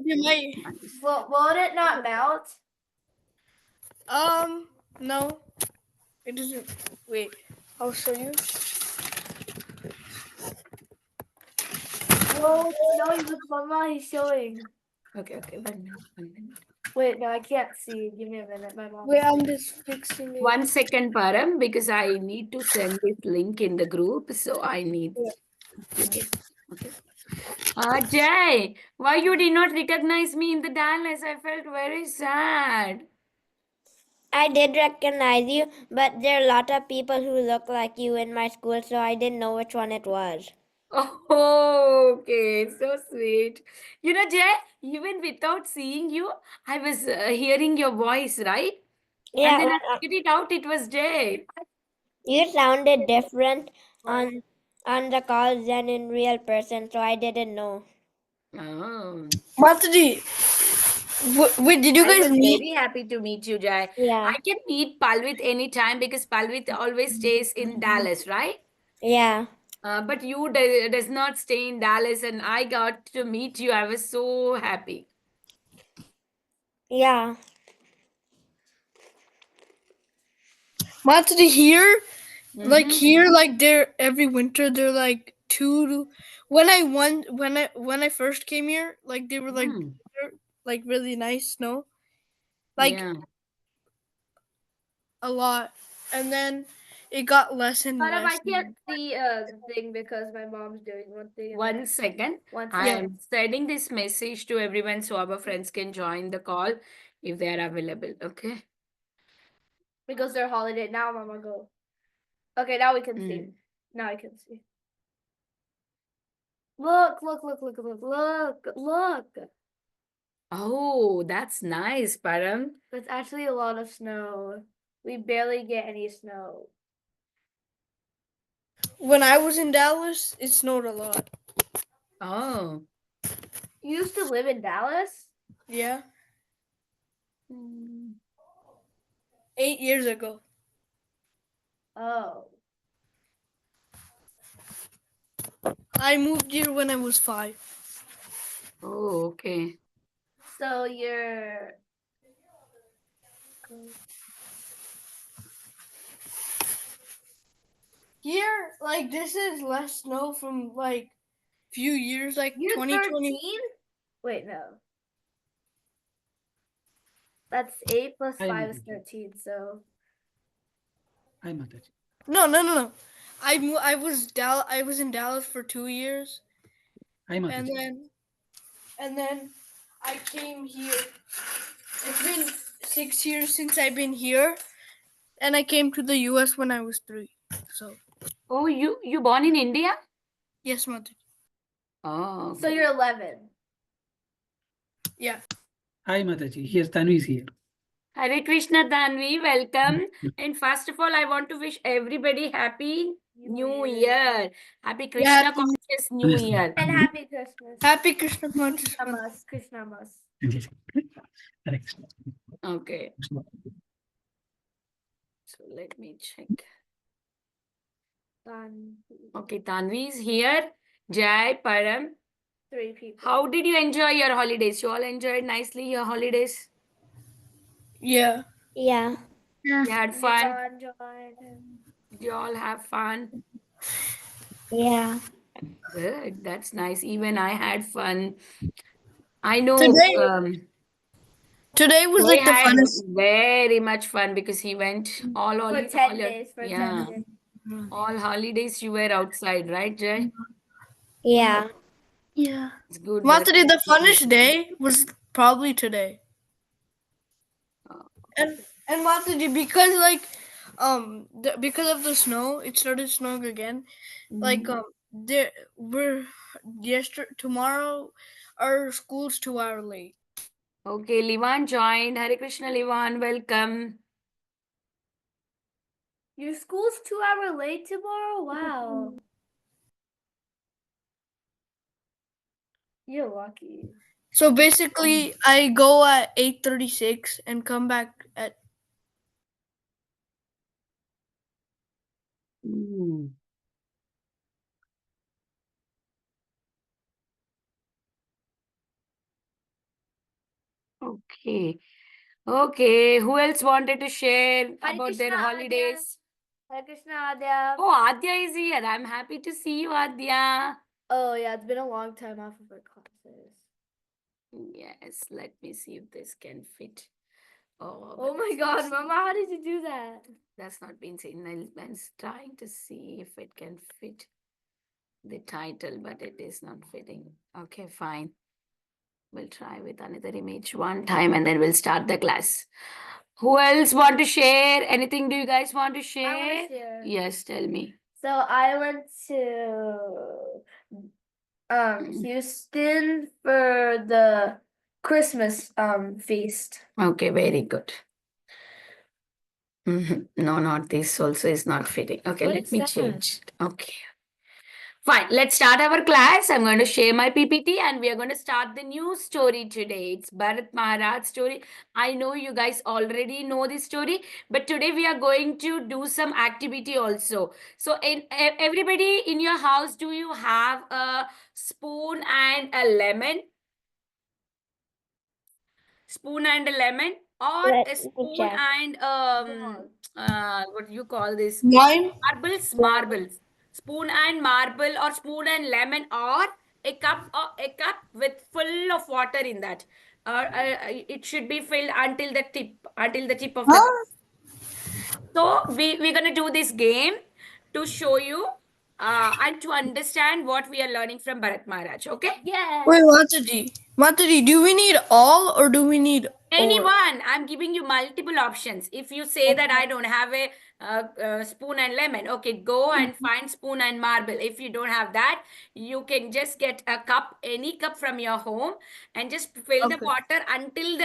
You might. Nice. Will it not melt? No, it doesn't. Wait, I'll show you. Oh, it's snowing. Look, Mama, he's showing. Okay, 1 minute. Wait, no, I can't see. Give me a minute. My mom. Wait, I'm just fixing it. 1 second, Param, because I need to send this link in the group. So I need to get. Okay. Jay, why you did not recognize me in the Dallas? I felt very sad. I did recognize you, but there are a lot of people who look like you in my school, so I didn't know which one it was. Oh, okay, so sweet. You know, Jay, even without seeing you, I was hearing your voice, right? Yeah, And then I figured it out, it was Jay. you sounded different on the call than in real person, so I didn't know. Oh. Mataji, wait, did you I guys was meet? very happy to meet you, Jay. Yeah, I can meet Palvit anytime because Palvit always stays in Dallas, right? yeah. But you does not stay in Dallas, and I got to meet you. I was so happy. Yeah. Mataji here, like Mhm. here, like they're every winter they're like two. When I first came here, like they were Mm. like really nice snow, like Yeah. a lot, and then it got less and But I less. can't see the thing because my mom's doing one thing. 1 second. One I Yeah. second. am sending this message to everyone so our friends can join the call if they are available. Okay. Because they're holiday. Now, Mama, go. Okay, now we can see. Mm. Now I can see. Look, look, look, look, look, look, look. Oh, that's nice, Param. That's actually a lot of snow. We barely get any snow. When I was in Dallas, it snowed a lot. Oh. You used to live in Dallas? Yeah, Mm. 8 years ago. Oh. I moved here when I was 5. Oh, okay. So you're. Here, like this is less snow from like few years, like You're 2020. 13? Wait, no. That's 8 plus Hi, 5 is Mataji. 13, so. Hi, Mataji. No. I was in Dallas for 2 years, Hi, and Mataji. then I came here. It's been 6 years since I've been here, and I came to the U.S. when I was 3. So Oh, you born in India? yes, mother. Oh, So okay. you're 11. Yeah. Hi, Mataji. Here's Tanu is here. Hare Krishna, Dhanvi, welcome. And first of all, I want to wish everybody happy New Year. Happy Krishna Happy, conscious New Yes, Year. And happy Christmas. happy Krishna conscious. Krishnamas. Krishnamas. yes. Hare Krishna. Okay. So let me check. Okay, Tanvi is here. Jai, Param. 3 people. How did you enjoy your holidays? You all enjoyed nicely your holidays? Yeah. Yeah. You had fun? John. Did you all have fun? Yeah. Good. That's nice. Even I had fun. I know Today was Jay like the had funnest. very much fun because he went For 10 days. For 10 yeah, days. all holidays you were outside, right, Jay? Yeah. Yeah. It's good. Mataji, the funnest day was probably today. Oh, And Mataji, because like because of the snow, it started snowing again. Like there we're tomorrow our school's 2 hour late. Okay, Livan joined. Hare Krishna, Livan, welcome. Your school's 2 hour late tomorrow? Wow. You're lucky. So basically I go at 8:36 and come back at Mm. Okay. Okay. Who else wanted to share Hare about their Krishna, Adya. holidays? Hare Krishna, Adya. Oh, Adya is here. I'm happy to see you, Adya. Oh yeah, it's been a long time off of our classes. Yes, let me see if this can fit. Oh but my it's not God, Mama, how did you do that? That's not been seen. I'm trying to see if it can fit the title, but it is not fitting. Okay, fine. We'll try with another image one time and then we'll start the class. Who else want to share? Anything do you guys want to I share? want to share. Yes, tell me. So I went to Houston for the Christmas feast. Okay, very good. No, not this also is not fitting. Okay, What let is me that? change. Okay. Fine, let's start our class. I'm going to share my PPT and we are going to start the new story today. It's Bharat Maharaj story. I know you guys already know this story, but today we are going to do some activity also. So, everybody in your house, do you have a spoon and a lemon? Spoon and a lemon, or Let a me spoon check. and what do you call this? Wine? Marbles. Spoon and marble, or spoon and lemon, or a cup with full of water in that. It should be filled until the tip of the cup. Huh? So we're gonna do this game to show you and to understand what we are learning from Bharat Maharaj. Okay? Yeah. Wait, Mataji. Mataji, do we need all or do we need or? Anyone, I'm giving you multiple options. If you say that I don't have a spoon and lemon, okay, go and find spoon and marble. If you don't have that, you can just get a cup, any cup from your home, and just fill the Okay. water until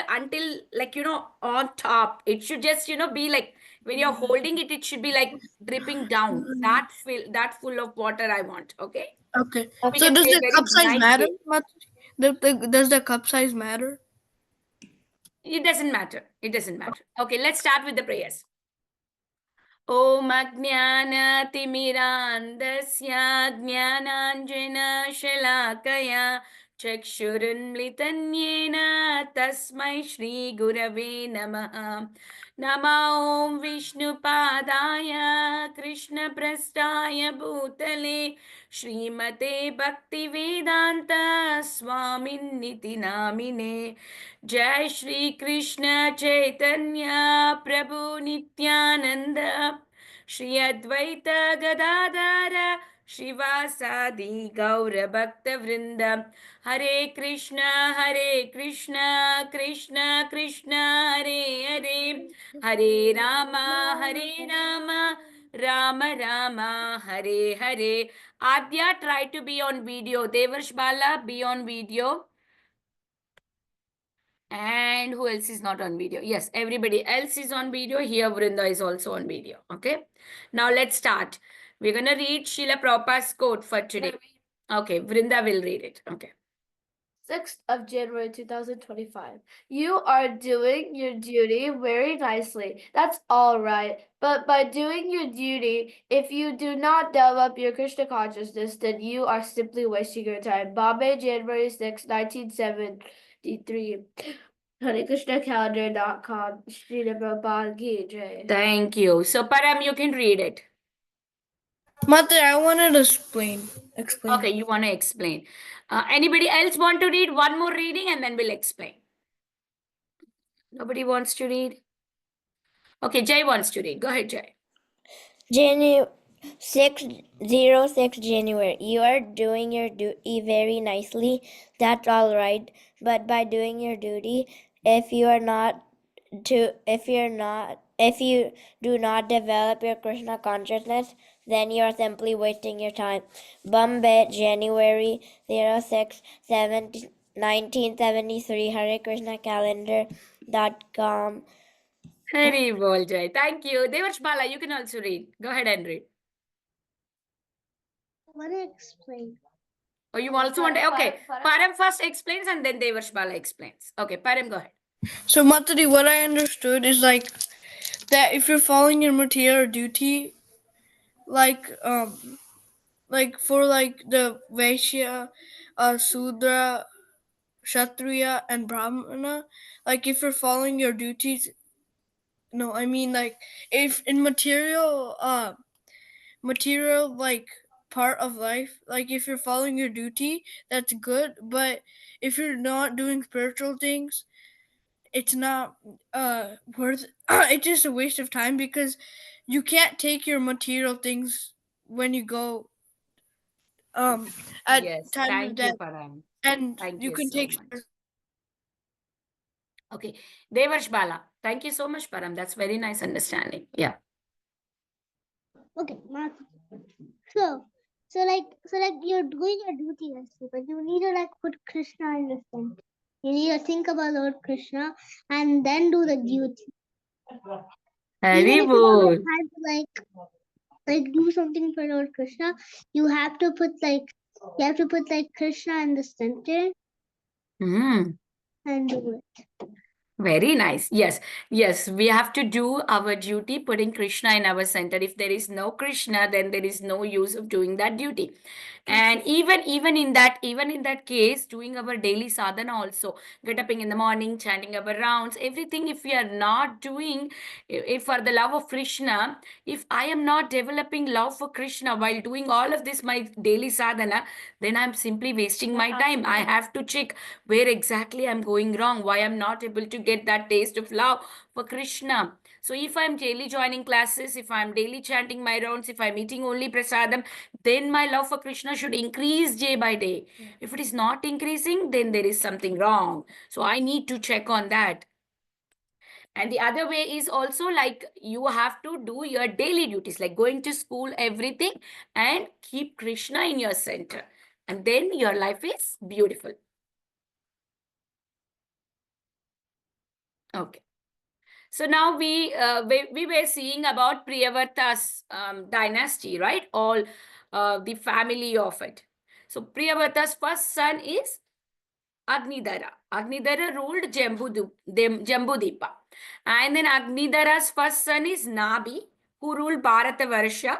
like on top. It should just be like when you're holding it, it should be like dripping down. That full of water I want. Okay, Okay. we So can does play the very cup size nice matter, game. Mataji? Does the cup size matter? It doesn't matter. It doesn't matter. Okay, let's start with the prayers. ॐ अज्ञानतिमिरान्धस्य ज्ञानाञ्जनशलाकया चक्षुरुन्मिलितं तस्मै श्रीगुरवे नमः नमो ॐ विष्णुपादाय कृष्णप्रस्थाय भूतले श्रीमते भक्तिवेदान्त स्वामिन्निति नामिने जय श्री कृष्ण चैतन्य प्रभु नित्यानंद श्री अद्वैत गदाधर शिवासादि गौर भक्त वृंद हरे Krishna Krishna Krishna Hare Hare Hare Ram Ram Ram Hare Hare Adya, try to be on video. Devarsh Bala, be on video. And who else is not on video? Yes, everybody else is on video. Here, Vrinda is also on video. Okay. Now let's start. We're going to read Srila Prabhupada's quote for today. Okay, Vrinda will read it. Okay. 6th of January 2025. You are doing your duty very nicely. That's all right. But by doing your duty, if you do not develop your Krishna consciousness, then you are simply wasting your time. Bombay, January 6, 1973. HareKrishnaCalendar.com. Srila Prabhupada Ki Jai. Thank you. So, Param, you can read it. Mataji, I wanted to explain. Okay, you want to explain. Anybody else want to read one more reading and then we'll explain? Nobody wants to read? Okay, Jay wants to read. Go ahead, Jay. January 606 January. You are doing your duty very nicely. That's all right. But by doing your duty, if you do not develop your Krishna consciousness, then you are simply wasting your time. Bombay, January 06, 1973. Hare Krishna Calendar.com. Very well, Jay. Thank you. Devarsh Bala, you can also read. Go ahead and read. I want to explain. Or you also want to? Okay. Param first explains and then Devarsh Bala explains. Okay, Param, go ahead. So Mataji, what I understood is like that if you're following your material duty, like for like the Vaishya, Sudra, Kshatriya and Brahmana. Like if you're following your duties, no, I mean like if in material like part of life, like if you're following your duty, that's good, but if you're not doing spiritual things, it's not worth it's just a waste of time, because you can't take your material things when you go at Yes, time of thank you, death, Param. and Thank you you can so take much. Okay, Devarsh Bala, thank you so much, Param. That's very nice understanding. Yeah. Okay, so you're doing your duty, Leslie, but you need to like put Krishna in the center. You need to think about Lord Krishna and then do the duty. Even if you don't have time to like do something for Lord Krishna, you have to put Krishna in the center Mm. and do it. Very nice. Yes, yes, we have to do our duty, putting Krishna in our center. If there is no Krishna, then there is no use of doing that duty. And even in that case, doing our daily sadhana also, get up in the morning, chanting our rounds, everything. If we are not doing, if for the love of Krishna, if I am not developing love for Krishna while doing all of this, my daily sadhana, then I'm simply wasting my time. I have to check where exactly I'm going wrong, why I'm not able to get that taste of love for Krishna. So if I'm daily joining classes, if I'm daily chanting my rounds, if I'm eating only prasadam, then my love for Krishna should increase day by day. If it is not increasing, then there is something wrong. So I need to check on that. And the other way is also like you have to do your daily duties, like going to school, everything, and keep Krishna in your center. And then your life is beautiful. Okay. So now we were seeing about Priyavarta's dynasty, right? All the family of it. So Priyavarta's first son is Agnidhara. Agnidhara ruled Jambudipa. And then Agnidhara's first son is Nabi, who ruled Bharatavarsha.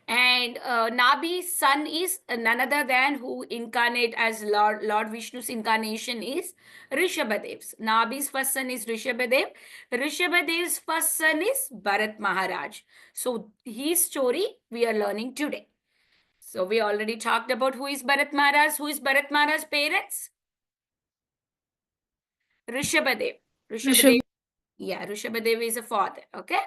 And Nabi's son is none other than who incarnate as Lord Vishnu's incarnation is Rishabhadev. Nabi's first son is Rishabhadev. Rishabhadev's first son is Bharat Maharaj. So his story we are learning today. So we already talked about who is Bharat Maharaj. Who is Bharat Maharaj's parents? Rishabhadev. Rishabhadev. Yeah, Rishabhadev is a father. Okay.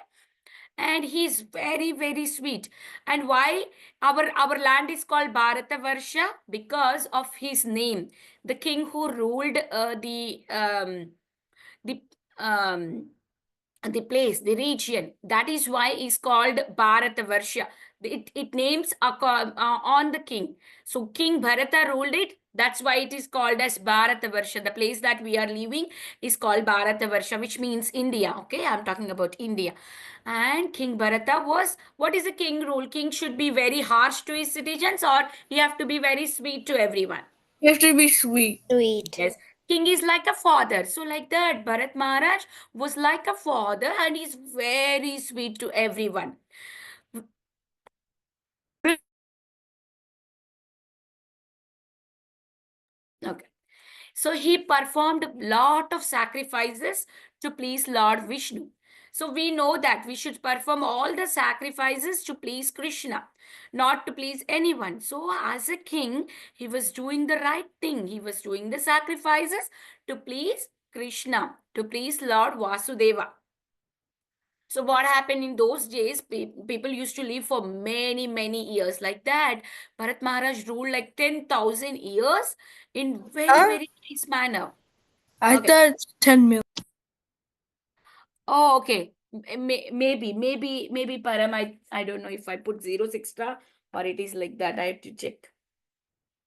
And he's very, very sweet. And why our land is called Bharatavarsha? Because of his name. The king who ruled the the place, the region. That is why it's called Bharatavarsha. It names on the king. So King Bharata ruled it. That's why it is called as Bharatavarsha. The place that we are living is called Bharatavarsha, which means India. Okay, I'm talking about India. And King Bharata was, what is the king rule? King should be very harsh to his citizens, or he have to be very sweet to everyone. You have to be sweet. Sweet. Yes. King is like a father. So like that, Bharat Maharaj was like a father and he's very sweet to everyone. Okay. So he performed a lot of sacrifices to please Lord Vishnu. So we know that we should perform all the sacrifices to please Krishna, not to please anyone. So as a king, he was doing the right thing. He was doing the sacrifices to please Krishna, to please Lord Vasudeva. So what happened in those days, people used to live for many, many years like that. Bharat Maharaj ruled like 10,000 years in very, very nice manner. I Okay. thought it's 10 million. Oh, okay. Maybe Param, I don't know if I put zeros extra or it is like that. I have to check.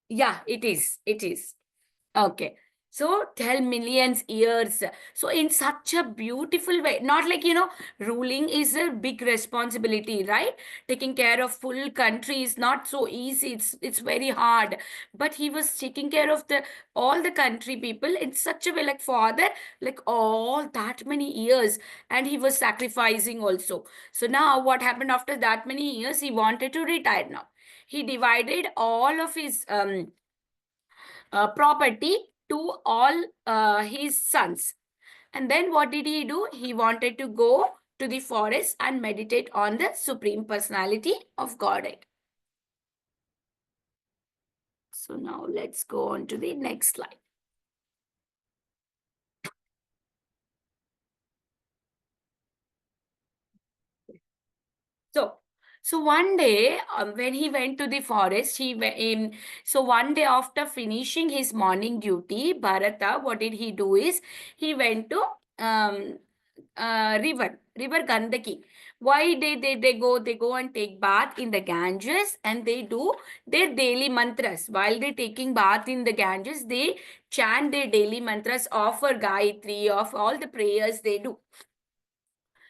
Yeah, it is. It is. Okay. So tell millions years. So in such a beautiful way, not like, ruling is a big responsibility, right? Taking care of full country is not so easy. It's very hard. But he was taking care of all the country people in such a way, like father, like all that many years. And he was sacrificing also. So now what happened after that many years? He wanted to retire now. He divided all of his property to all his sons. And then what did he do? He wanted to go to the forest and meditate on the Supreme Personality of Godhead. So now let's go on to the next slide. So one day, when he went to the forest, so one day after finishing his morning duty, Bharata, what did he do is, he went to river Gandaki. Why they go? They go and take bath in the Ganges, and they do their daily mantras. While they're taking bath in the Ganges, they chant their daily mantras, offer Gayatri, of all the prayers they do.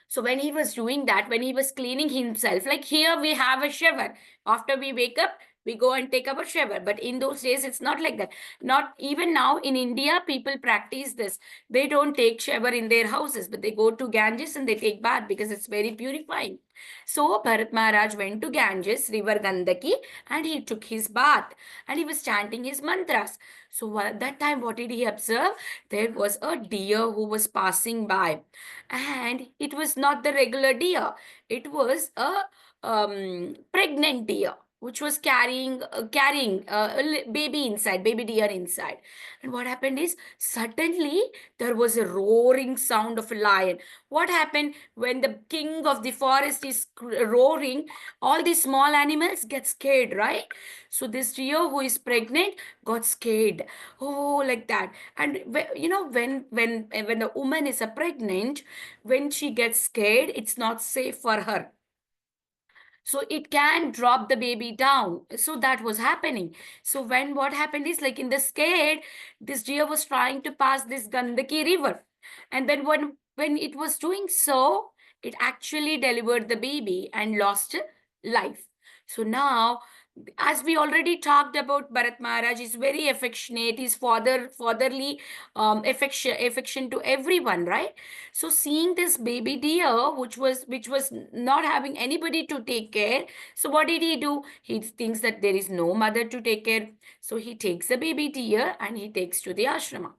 So when he was doing that, when he was cleaning himself, like here we have a shower. After we wake up, we go and take our shower. But in those days, it's not like that. Not even now in India, people practice this. They don't take shower in their houses, but they go to Ganges and they take bath because it's very purifying. So Bharat Maharaj went to Ganges, river Gandaki, and he took his bath and he was chanting his mantras. So at that time, what did he observe? There was a deer who was passing by, and it was not the regular deer. It was a pregnant deer which was carrying a baby inside, baby deer inside. And what happened is, suddenly there was a roaring sound of a lion. What happened when the king of the forest is roaring? All these small animals get scared, right? So this deer who is pregnant got scared. Oh, like that. And when the woman is pregnant, when she gets scared, it's not safe for her, so it can drop the baby down. So that was happening. So when what happened is, like in the scared, this deer was trying to pass this Gandaki river, and then when it was doing so, it actually delivered the baby and lost life. So now, as we already talked about, Bharat Maharaj is very affectionate. He's fatherly affection to everyone, right? So seeing this baby deer, which was not having anybody to take care, so what did he do? He thinks that there is no mother to take care, so he takes the baby deer and he takes to the ashrama.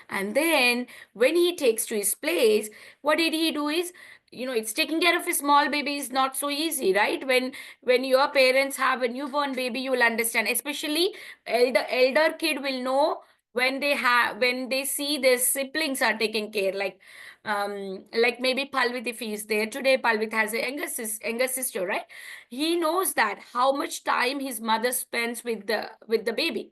And then when he takes to his place, what did he do is, it's taking care of a small baby is not so easy, right? When your parents have a newborn baby, you will understand. Especially elder kid will know when they see their siblings are taking care. Like maybe Palvit, if he is there today, Palvit has a younger sister, right? He knows that how much time his mother spends with the baby.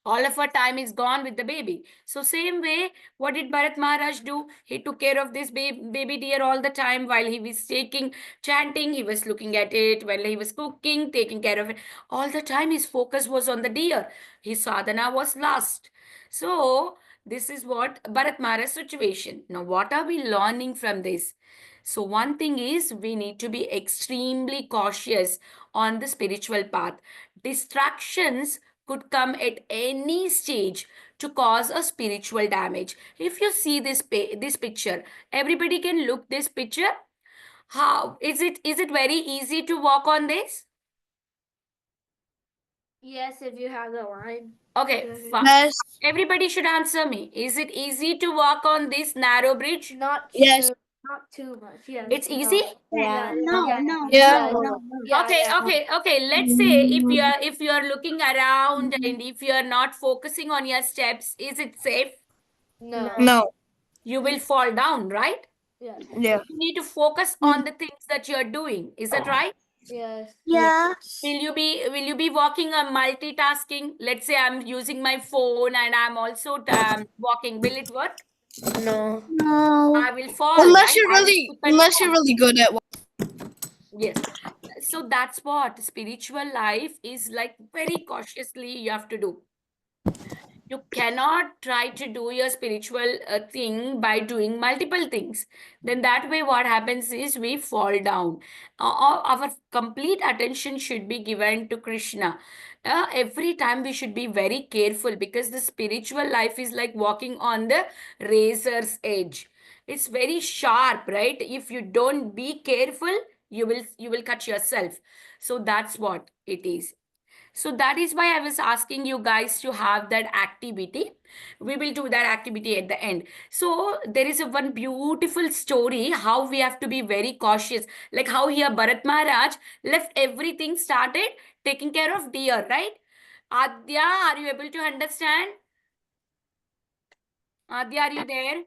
All of her time is gone with the baby. So same way, what did Bharat Maharaj do? He took care of this baby deer all the time. While he was chanting, he was looking at it. While he was cooking, taking care of it. All the time his focus was on the deer. His sadhana was lost. So this is what Bharat Maharaj's situation. Now what are we learning from this? So one thing is, we need to be extremely cautious on the spiritual path. Distractions could come at any stage to cause a spiritual damage. If you see this picture, everybody can look this picture. How is it very easy to walk on this? Yes, if you have the line. Okay, Yes. fine. Yes. Everybody should answer me. Is it easy to walk on this narrow bridge? Not Yes. too, not too much. Yes. It's no. easy? Yeah. No, Yeah. no, Yeah. no, no. Yeah, Okay, yeah. okay. Let's say if you are looking around and if you are not focusing on your steps, is it safe? No. No. You will fall down, right? Yes. Yeah. You need to focus on the things that you're doing. Is that right? Yes. Yeah. Will you be walking on multitasking? Let's say I'm using my phone and I'm also walking. Will it work? No. No. I will fall, Unless right? you're I will really slip and unless fall. you're really good at Yes. So that's what spiritual life is like. Very cautiously you have to do. You cannot try to do your spiritual thing by doing multiple things. Then that way what happens is we fall down. Our complete attention should be given to Krishna. Every time we should be very careful, because the spiritual life is like walking on the razor's edge. It's very sharp, right? If you don't be careful, you will cut yourself. So that's what it is. So that is why I was asking you guys to have that activity. We will do that activity at the end. So there is a one beautiful story how we have to be very cautious. Like how here Bharat Maharaj left everything, started taking care of deer, right? Adya, are you able to understand? Adya, are you there?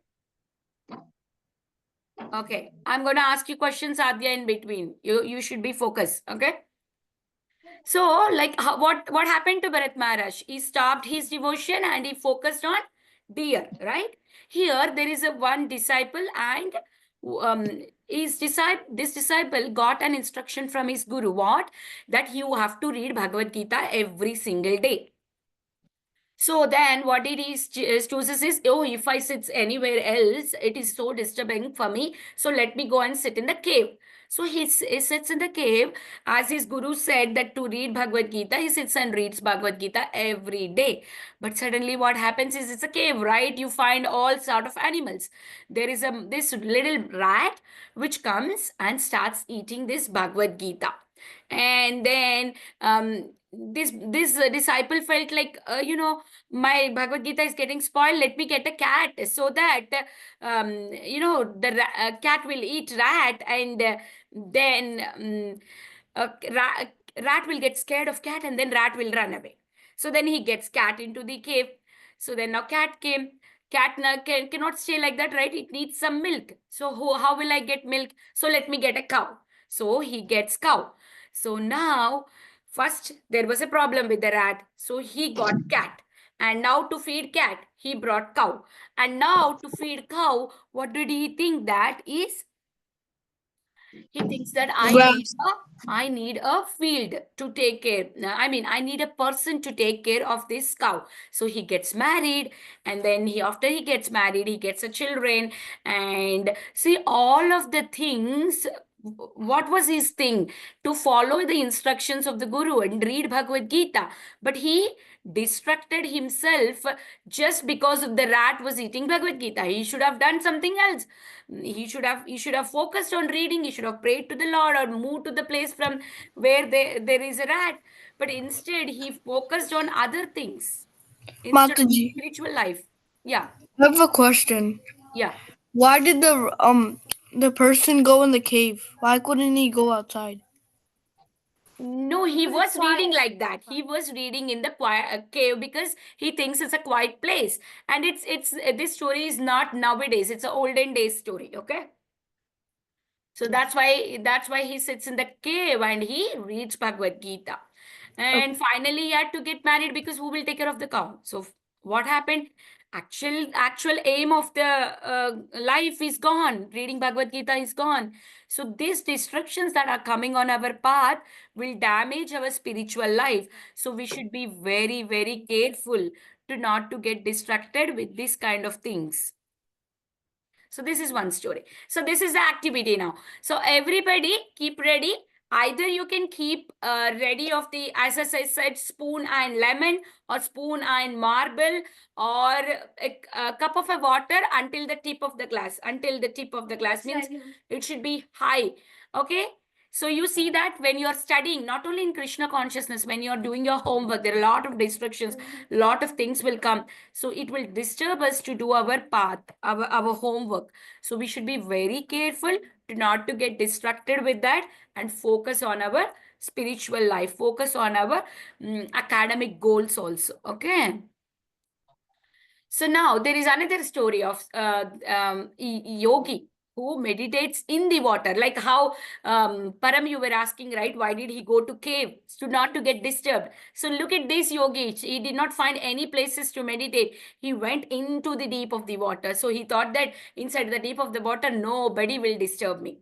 Okay, I'm going to ask you questions, Adya, in between. You should be focused, okay? So, like, what happened to Bharat Maharaj? He stopped his devotion and he focused on deer, right? Here, there is a one disciple, and this disciple got an instruction from his guru. What? That you have to read Bhagavad Gita every single day. So then what did he chooses is, oh, if I sit anywhere else, it is so disturbing for me. So let me go and sit in the cave. So he sits in the cave. As his guru said that to read Bhagavad Gita, he sits and reads Bhagavad Gita every day. But suddenly what happens is it's a cave, right? You find all sort of animals. There is this little rat which comes and starts eating this Bhagavad Gita. And then this disciple felt like, my Bhagavad Gita is getting spoiled. Let me get a cat so that the cat will eat rat, and then rat will get scared of cat, and then rat will run away. So then he gets cat into the cave. So then now cat came. Cat cannot stay like that, right? It needs some milk. So how will I get milk? So let me get a cow. So he gets cow. So now, first there was a problem with the rat. So he got cat. And now to feed cat, he brought cow. And now to feed cow, what did he think that is? He thinks that I need a field to take care. I mean, I need a person to take care of this cow. So he gets married, and then after he gets married, he gets a children, and see all of the things. What was his thing? To follow the instructions of the guru and read Bhagavad Gita. But he distracted himself just because of the rat was eating Bhagavad Gita. He should have done something else. He should have focused on reading. He should have prayed to the Lord or moved to the place from where there is a rat. But instead, he focused on other things instead of Mataji, spiritual life. Yeah, I have a question. yeah. Why did the person go in the cave? Why couldn't he go outside? No, he was reading like that. He was reading in the cave because he thinks it's a quiet place. And it's this story is not nowadays. It's an olden days story. Okay. So that's why he sits in the cave and he reads Bhagavad Gita. And finally he had to get married because who will take care of the cow? So what happened? Actual aim of the life is gone. Reading Bhagavad Gita is gone. So these distractions that are coming on our path will damage our spiritual life. So we should be very, very careful to not to get distracted with this kind of things. So this is one story. So this is the activity now. So everybody keep ready. Either you can keep ready of the, as I said, spoon and lemon, or spoon and marble, or a cup of a water until the tip of the glass. Until the tip of the glass means it should be high. Okay. So you see that when you're studying, not only in Krishna consciousness, when you're doing your homework, there are a lot of distractions, a lot of things will come. So it will disturb us to do our path, our homework. So we should be very careful to not to get distracted with that and focus on our spiritual life, focus on our academic goals also. Okay. So now there is another story of yogi who meditates in the water. Like how Param, you were asking, right? Why did he go to cave? To not to get disturbed. So look at this yogi. He did not find any places to meditate. He went into the deep of the water. So he thought that inside the deep of the water, nobody will disturb me.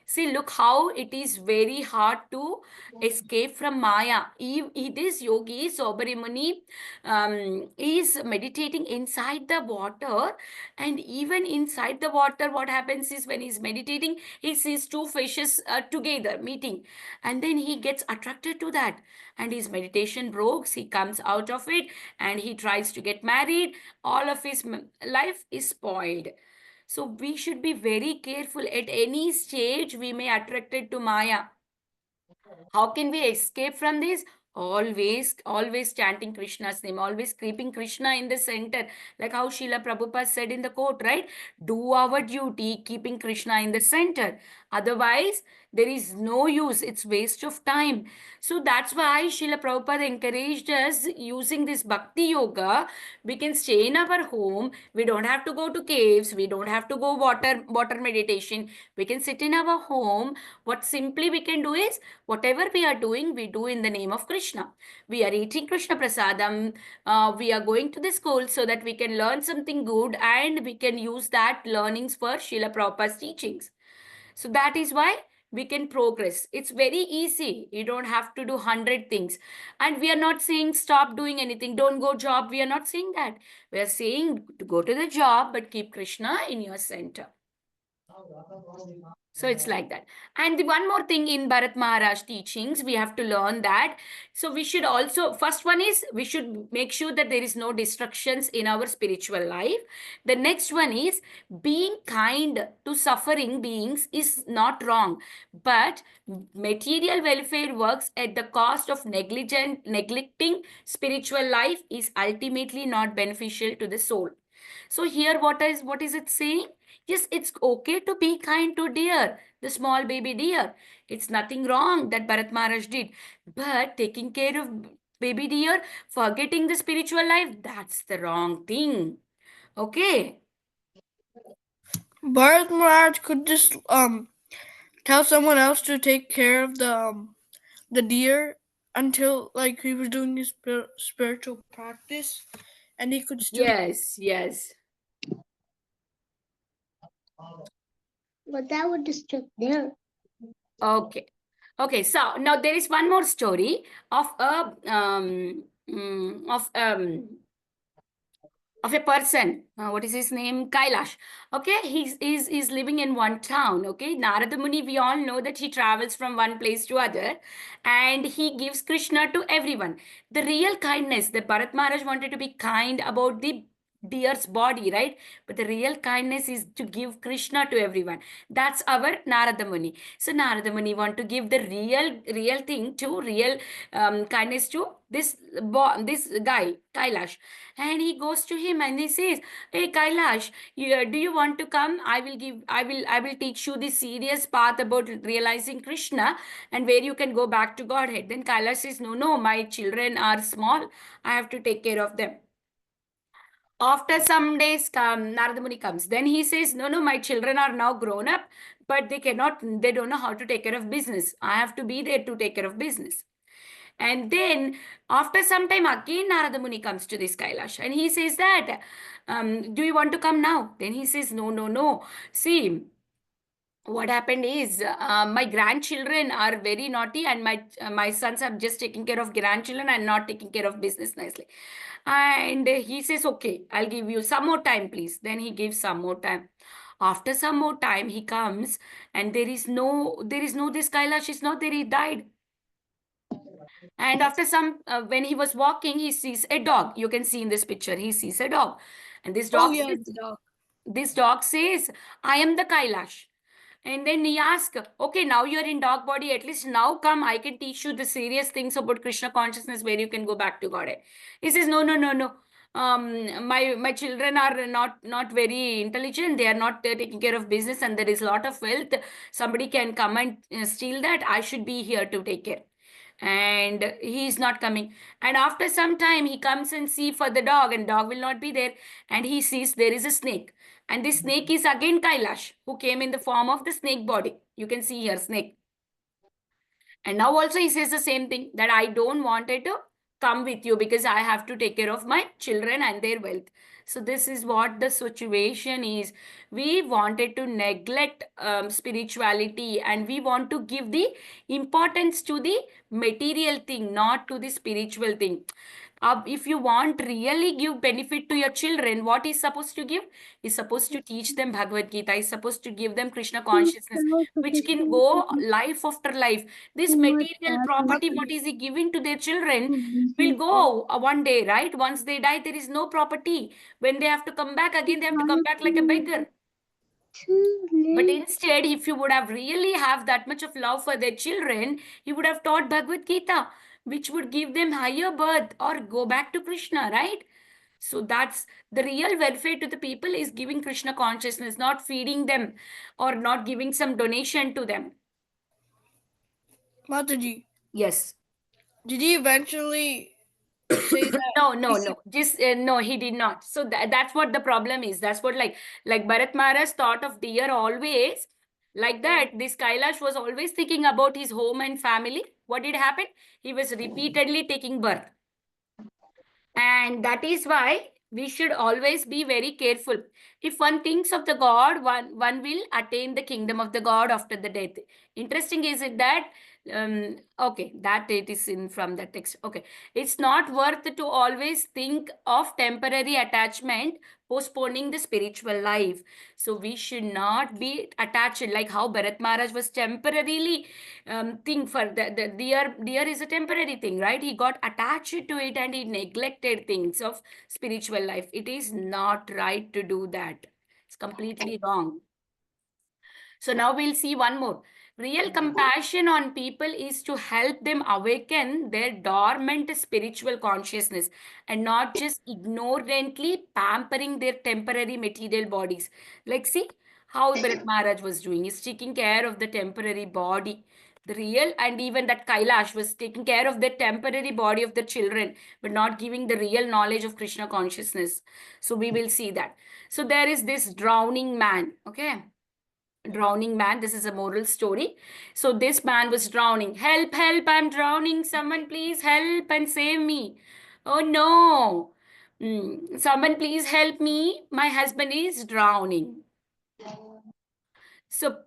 See, look how it is very hard to escape from Maya. This yogi, Saubari Muni, is meditating inside the water. And even inside the water, what happens is when he's meditating, he sees two fishes together meeting. And then he gets attracted to that. And his meditation breaks. He comes out of it and he tries to get married. All of his life is spoiled. So we should be very careful. At any stage, we may attracted to Maya. How can we escape from this? always chanting Krishna's name, always keeping Krishna in the center, like how Srila Prabhupada said in the quote, right? Do our duty, keeping Krishna in the center. Otherwise, there is no use. It's waste of time. So that's why Srila Prabhupada encouraged us using this Bhakti Yoga. We can stay in our home. We don't have to go to caves. We don't have to go water meditation. We can sit in our home. What simply we can do is, whatever we are doing, we do in the name of Krishna. We are eating Krishna Prasadam. We are going to the school so that we can learn something good and we can use that learnings for Srila Prabhupada's teachings. So that is why we can progress. It's very easy. You don't have to do 100 things. And we are not saying stop doing anything, don't go job. We are not saying that. We are saying to go to the job, but keep Krishna in your center. So it's like that. And the one more thing in Bharat Maharaj teachings, we have to learn that. So we should also, first one is, we should make sure that there is no distractions in our spiritual life. The next one is, being kind to suffering beings is not wrong. But material welfare works at the cost of neglecting spiritual life is ultimately not beneficial to the soul. So here what is it saying? Yes, it's okay to be kind to deer, the small baby deer. It's nothing wrong that Bharat Maharaj did. But taking care of baby deer, forgetting the spiritual life, that's the wrong thing. Okay. Bharat Maharaj could just tell someone else to take care of the deer until like he was doing his spiritual practice, and he could still Yes. But that would distract there. Okay. So now there is one more story of a person. What is his name? Kailash. Okay, he's living in one town. Okay, Narada Muni, we all know that he travels from one place to other, and he gives Krishna to everyone. The real kindness that Bharat Maharaj wanted to be kind about the deer's body, right? But the real kindness is to give Krishna to everyone. That's our Narada Muni. So Narada Muni want to give the real thing to real kindness to this guy Kailash, and he goes to him and he says, "Hey Kailash, do you want to come? I will teach you the serious path about realizing Krishna and where you can go back to Godhead." Then Kailash says, "No, my children are small. I have to take care of them." After some days, Narada Muni comes. Then he says, No, my children are now grown up, but they don't know how to take care of business. I have to be there to take care of business. And then after some time, again Narada Muni comes to this Kailash and he says that, do you want to come now? Then he says, No. See, what happened is my grandchildren are very naughty and my sons are just taking care of grandchildren and not taking care of business nicely. And he says, okay, I'll give you some more time, please. Then he gives some more time. After some more time, he comes and there is no this Kailash is not there, he died. And after when he was walking, he sees a dog. You can see in this picture, he sees a dog. And this dog says, the dog. this dog says, I am the Kailash. And then he asks, okay, now you're in dog body, at least now come, I can teach you the serious things about Krishna consciousness where you can go back to Godhead. He says, no. My children are not very intelligent. They are not taking care of business and there is a lot of wealth. Somebody can come and steal that. I should be here to take care. And he is not coming. And after some time, he comes and see for the dog and dog will not be there. And he sees there is a snake. And this snake is again Kailash, who came in the form of the snake body. You can see here, snake. And now also he says the same thing, that I don't want it to come with you because I have to take care of my children and their wealth. So this is what the situation is. We wanted to neglect spirituality and we want to give the importance to the material thing, not to the spiritual thing. If you want really give benefit to your children, what is supposed to give? Is supposed to teach them Bhagavad Gita, is supposed to give them Krishna consciousness, which can go life after life. This material property, what is he giving to their children, will go one day, right? Once they die, there is no property. When they have to come back again, they have to come back like a beggar. But instead, if you would have really have that much of love for their children, he would have taught Bhagavad Gita. which would give them higher birth or go back to Krishna, right? So that's the real welfare to the people, is giving Krishna consciousness, not feeding them or not giving some donation to them. Mataji, Yes. did he eventually say that? No. Just no, he did not. So that's what the problem is. That's what, like Bharat Maharaj thought of deer always. Like that, this Kailash was always thinking about his home and family. What did happen? He was repeatedly taking birth. And that is why we should always be very careful. If one thinks of the God, one will attain the kingdom of the God after the death. Interesting is it that, okay, that it is in from the text. Okay, it's not worth to always think of temporary attachment postponing the spiritual life. So we should not be attached, like how Bharat Maharaj was temporarily thing for the deer is a temporary thing, right? He got attached to it and he neglected things of spiritual life. It is not right to do that. It's completely wrong. So now we'll see one more. Real compassion on people is to help them awaken their dormant spiritual consciousness and not just ignorantly pampering their temporary material bodies. Like, see how Bharat Maharaj was doing. He's taking care of the temporary body. The real, and even that Kailash was taking care of the temporary body of the children, but not giving the real knowledge of Krishna consciousness. So we will see that. So there is this drowning man, okay? Drowning man, this is a moral story. So this man was drowning. Help, help, I'm drowning. Someone please help and save me. Oh no. Someone please help me. My husband is drowning. So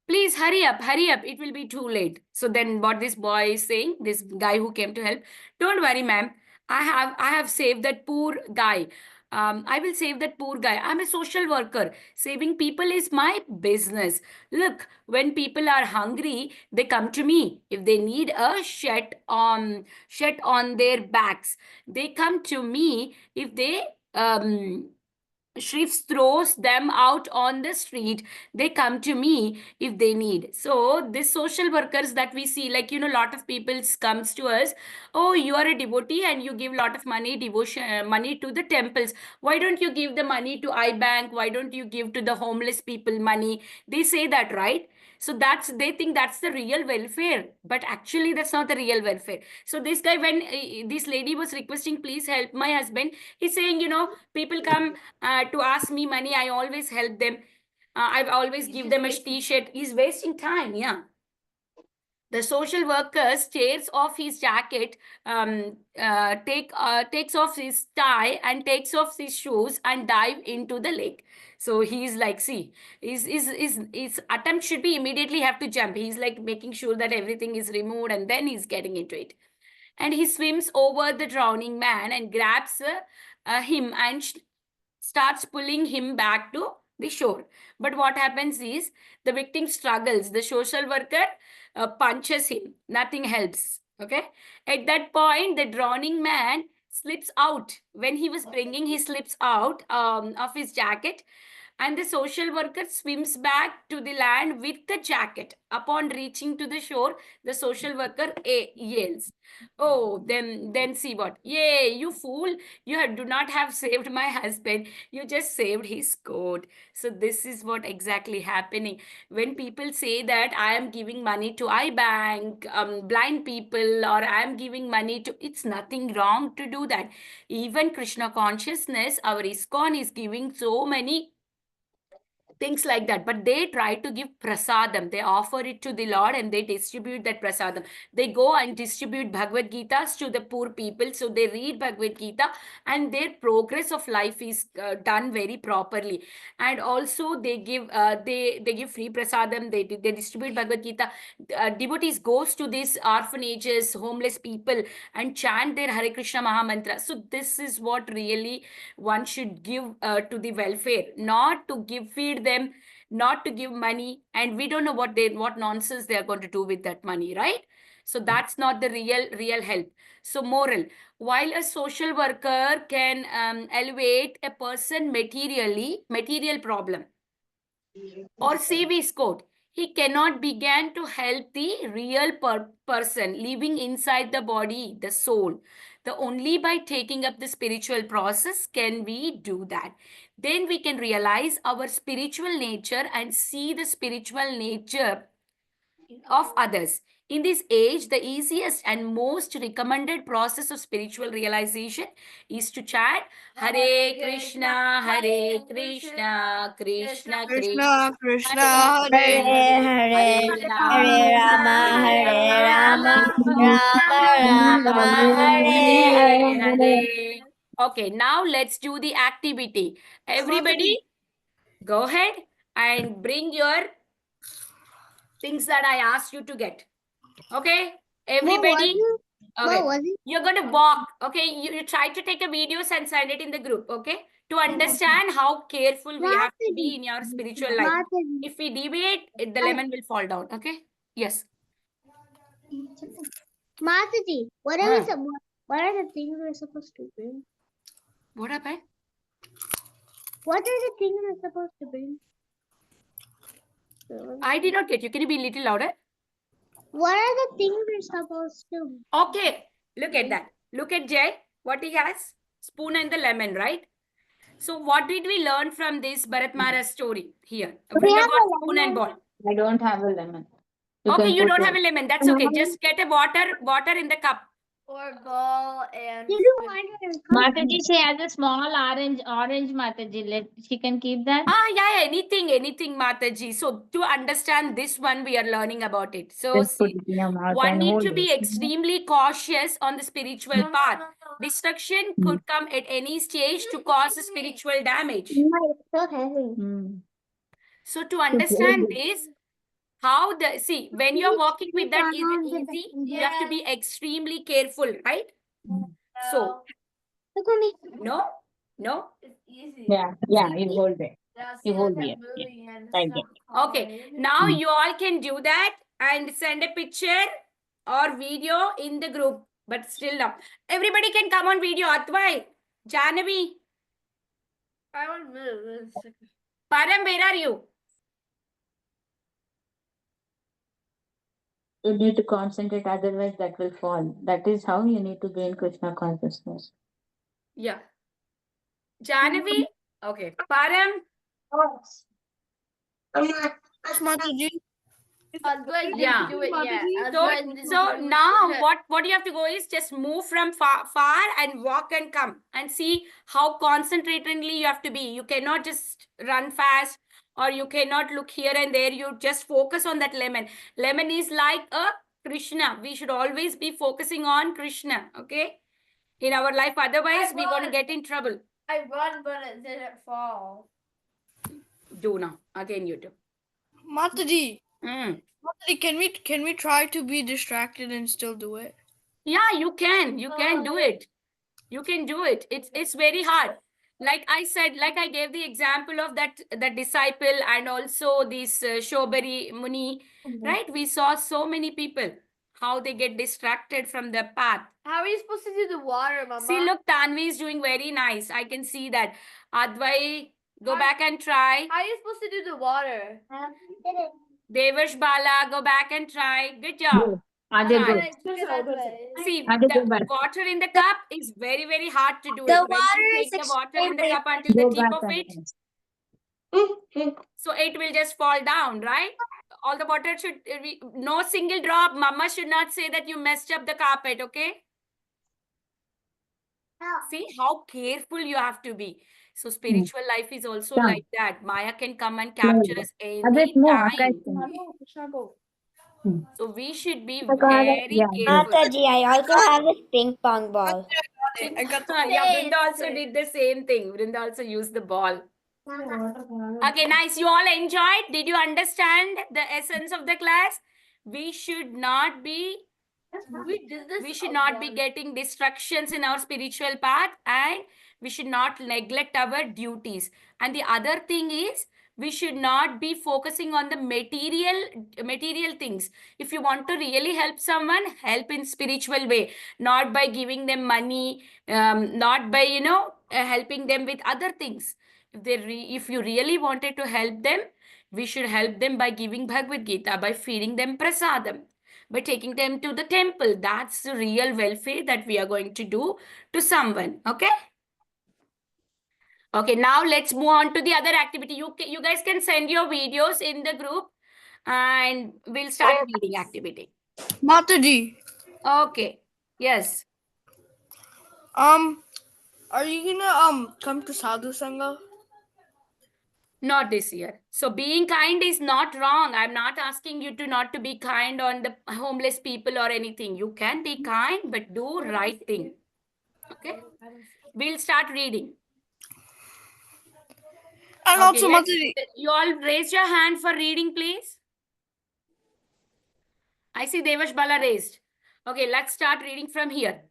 please hurry up, hurry up. It will be too late. So then what this boy is saying, this guy who came to help, don't worry, ma'am. I have saved that poor guy. I will save that poor guy. I'm a social worker. Saving people is my business. Look, when people are hungry, they come to me. If they need a shed on their backs, they come to me. If they Shrifts throws them out on the street, they come to me if they need. So this social workers that we see, like, lot of people comes to us. Oh, you are a devotee and you give lot of money, devotion money to the temples. Why don't you give the money to iBank? Why don't you give to the homeless people money? They say that, right? So they think that's the real welfare, but actually that's not the real welfare. So this guy, when this lady was requesting, please help my husband, he's saying, people come to ask me money, I always help them. I've always give them a t-shirt. He's wasting time, yeah. The social worker tears off his jacket, takes off his tie and takes off his shoes and dive into the lake. So he's like, see, his attempt should be immediately have to jump. He's like making sure that everything is removed and then he's getting into it. And he swims over the drowning man and grabs him and starts pulling him back to the shore. But what happens is the victim struggles. The social worker punches him. Nothing helps. Okay. At that point, the drowning man slips out. When he was bringing, he slips out of his jacket. And the social worker swims back to the land with the jacket. Upon reaching to the shore, the social worker yells, "Oh, then see what? Yay, you fool! Do not have saved my husband. You just saved his coat." So this is what exactly happening. When people say that I am giving money to iBank, blind people, or I am giving money to, it's nothing wrong to do that. Even Krishna consciousness, our ISKCON is giving so many things like that, but they try to give prasadam. They offer it to the Lord and they distribute that prasadam. They go and distribute Bhagavad Gitas to the poor people. So they read Bhagavad Gita and their progress of life is done very properly. And also they give free prasadam. They distribute Bhagavad Gita. Devotees goes to these orphanages, homeless people, and chant their Hare Krishna Maha Mantra. So this is what really one should give to the welfare, not to feed them, not to give money, and we don't know what nonsense they are going to do with that money, right? So that's not the real help. So moral, while a social worker can elevate a person material problem or save his coat, he cannot begin to help the real person living inside the body, the soul. The only by taking up the spiritual process can we do that. Then we can realize our spiritual nature and see the spiritual nature of others. In this age, the easiest and most recommended process of spiritual realization is to chant Hare Krishna, Krishna Krishna, Krishna, Krishna, Krishna, Hare Hare Hare Hare Hare Rama, Hare Rama, Rama Rama, Hare Hare. Hare. Okay, now let's do the activity. Everybody, go ahead and bring your things that I asked you to get. Okay, everybody. What Okay, was it? you're going to walk. Okay, you try to take a video and send it in the group. Okay, to understand how careful we have to be in your spiritual life. Mataji. If we deviate, the lemon will fall down. Okay. Yes. Mataji, what are Ah. we what are the things we're supposed to bring? What happened? What are the things we're supposed to bring? I did not get you. Can you be a little louder? What are the things we're supposed to? Okay, look at that. Look at Jay. What he has? Spoon and the lemon, right? So what did we learn from this Bharat Maharaj story here? Vrinda have got a spoon and ball. I don't have a lemon. Okay, can you put don't one. have a lemon. That's okay. Just get a water in the cup. Or ball and Did you want it? Mataji, she has a small orange Mataji. She can keep that. Yeah, anything, Mataji. So to understand this one, we are learning about it. So Just put see, it in your mouth one and need hold to be it. extremely cautious on the spiritual path. Destruction could come at any stage to cause a spiritual damage. No, it's so heavy. Mm. So to understand this, how when you're walking with that, is it easy? You have to be extremely careful, right? So Look at me. no. it's easy. Yeah, you hold it. Now You see, hold look it. at Movie and Like stuff Okay, calling. now you all can do that and send a picture or video in the group. But still now, everybody can come on video. Atvai, Janavi, I won't move. Param, where are you? You need to concentrate, otherwise that will fall. That is how you need to gain Krishna consciousness. Yeah. Janavi? Okay. Param? Yes, Mataji. Advait Yeah. didn't do it yet. So, Advait didn't so do it now yet. what you have to go is just move from far and walk and come and see how concentratedly you have to be. You cannot just run fast or you cannot look here and there. You just focus on that lemon. Lemon is like a Krishna. We should always be focusing on Krishna, okay? In our life, otherwise we're going to get in trouble. I run, but it didn't fall. Do now. Again you do. Mataji. Mm. Mataji, can we try to be distracted and still do it? Yeah, you can do it. You can do it. It's very hard. Like I said, like I gave the example of that disciple and also this Shobari Muni, right? We saw so many people how they get distracted from the path. How are you supposed to do the water, Mama? See, look, Tanvi is doing very nice. I can see that. Advai, go back and try. How are you supposed to do the water? Devash Bala, go back and try. Good job. Ajay, Right. go. Like, look at Advait. See, Ajay, go the back. water in the cup is very, very hard to do The it. When water you is take the water in the extremely cup until Go the tip back of and it, so it will just fall down, right? All the water should, no single drop. Mama should not say that you messed up the carpet, okay? See how careful you have to be. So spiritual life is also Come. like that. Maya can come and capture us A bit any more. time. Hmm. So we should be I got it. very Yeah. careful. Mataji, I also have this ping pong ball. I got the Yeah, Vrinda also did the same thing. Vrinda also used the ball. Okay, nice. You all enjoyed? Did you understand the essence of the class? We should not be getting distractions in our spiritual path, and we should not neglect our duties. And the other thing is, we should not be focusing on the material things. If you want to really help someone, help in spiritual way, not by giving them money, not by helping them with other things. If you really wanted to help them, we should help them by giving Bhagavad Gita, by feeding them prasadam, by taking them to the temple. That's the real welfare that we are going to do to someone. Okay. Okay, now let's move on to the other activity. You guys can send your videos in the group and we'll start reading activity. Mataji, Okay. Yes. are you gonna come to Sadhu Sangha? Not this year. So being kind is not wrong. I'm not asking you to not to be kind on the homeless people or anything. You can be kind, but do right thing. Okay. We'll start reading. And Okay, also, let's, Mataji, you all raise your hand for reading, please. I see Devash Bala raised. Okay, let's start reading from here.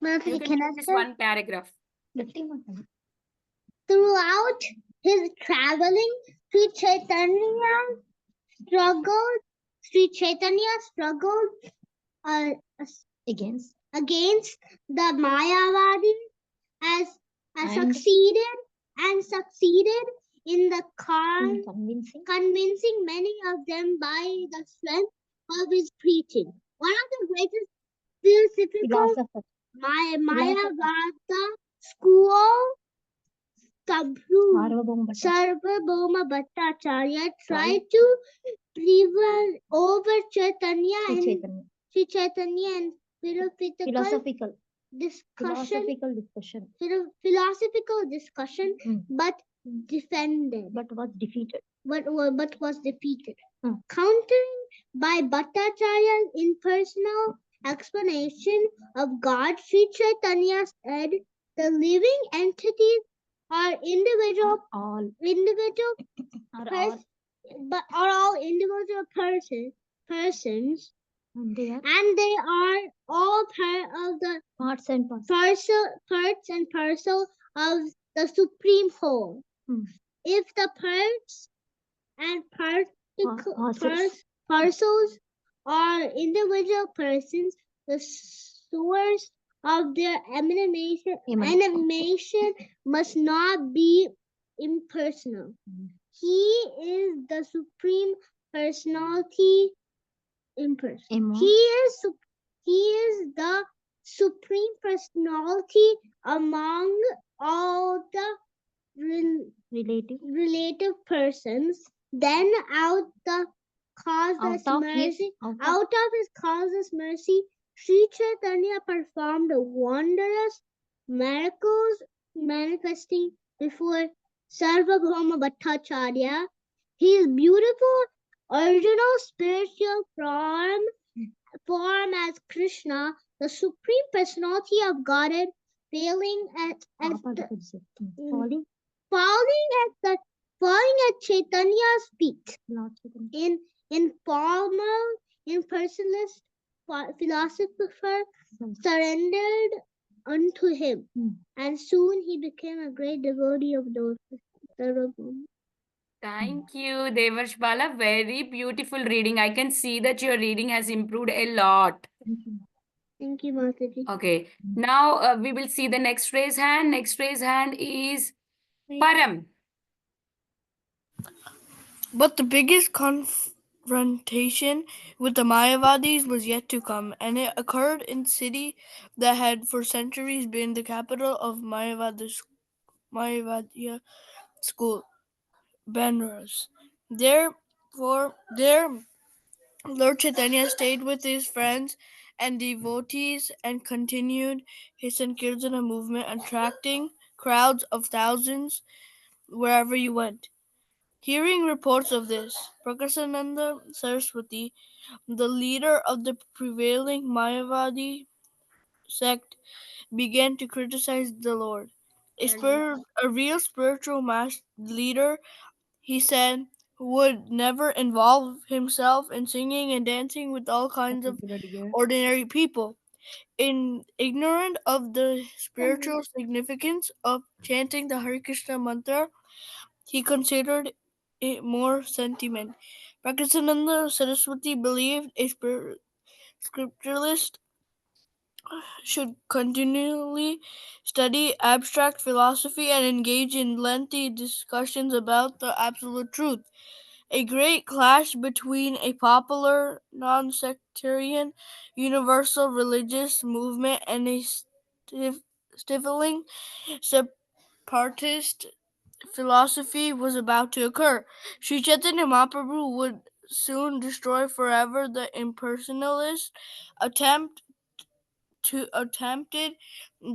You Mataji, can can read I this say? one paragraph. Throughout his traveling, Sri Chaitanya struggled uh, against the Mayavadi as succeeded in the convincing many of them by the strength of his preaching. One of the greatest philosophical Mayavada school, Sarvabhauma Bhattacharya, tried to prevail over Chaitanya and Sri Chaitanya and philosophical discussion, but was defeated. Countering by Bhattacharya's impersonal explanation of God, Sri Chaitanya said the living entities are individual persons, and they are all part of the parts and parcel of the supreme whole. If the parts and parcels are individual persons, the source of their animation must not be impersonal. He is the supreme personality. He is the supreme personality among all the relative persons. Then out of his causeless mercy, Sri Chaitanya performed wondrous miracles, manifesting before Sarvabhauma Bhattacharya his beautiful original spiritual form as Krishna, the supreme personality of Godhead, falling at Chaitanya's feet. Impersonalist philosopher surrendered unto him, and soon he became a great devotee of those. Thank you, Devash Bala. Very beautiful reading. I can see that your reading has improved a lot. Thank you, Mataji. Okay. Now we will see the next raise hand. Next raise hand is Param. but the biggest confrontation with the Mayavadis was yet to come, and it occurred in city that had for centuries been the capital of Mayavadiya school, Banaras. There Lord Chaitanya stayed with his friends and devotees and continued his Sankirtana movement, attracting crowds of thousands wherever he went. Hearing reports of this, Prakasananda Saraswati, the leader of the prevailing Mayavadi sect, began to criticize the Lord. A real spiritual leader, he said, would never involve himself in singing and dancing with all kinds of ordinary people. Ignorant of the spiritual significance of chanting the Hare Krishna mantra, he considered it more sentiment. Prakasananda Saraswati believed a scripturalist should continually study abstract philosophy and engage in lengthy discussions about the absolute truth. A great clash between a popular, non sectarian, universal religious movement and a stifling separatist philosophy was about to occur. Sri Chaitanya Mahaprabhu would soon destroy forever the impersonalist attempted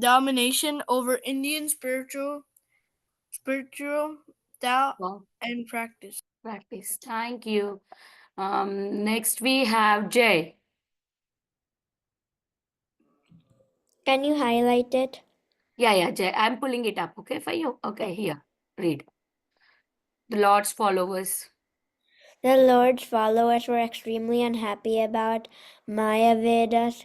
domination over Indian spiritual thought Wow. and practice. Practice. Thank you. Next we have Jay. Can you highlight it? Yeah, Jay. I'm pulling it up, okay, for you. Okay, here. Read. The Lord's followers. The Lord's followers were extremely unhappy about Mayavada's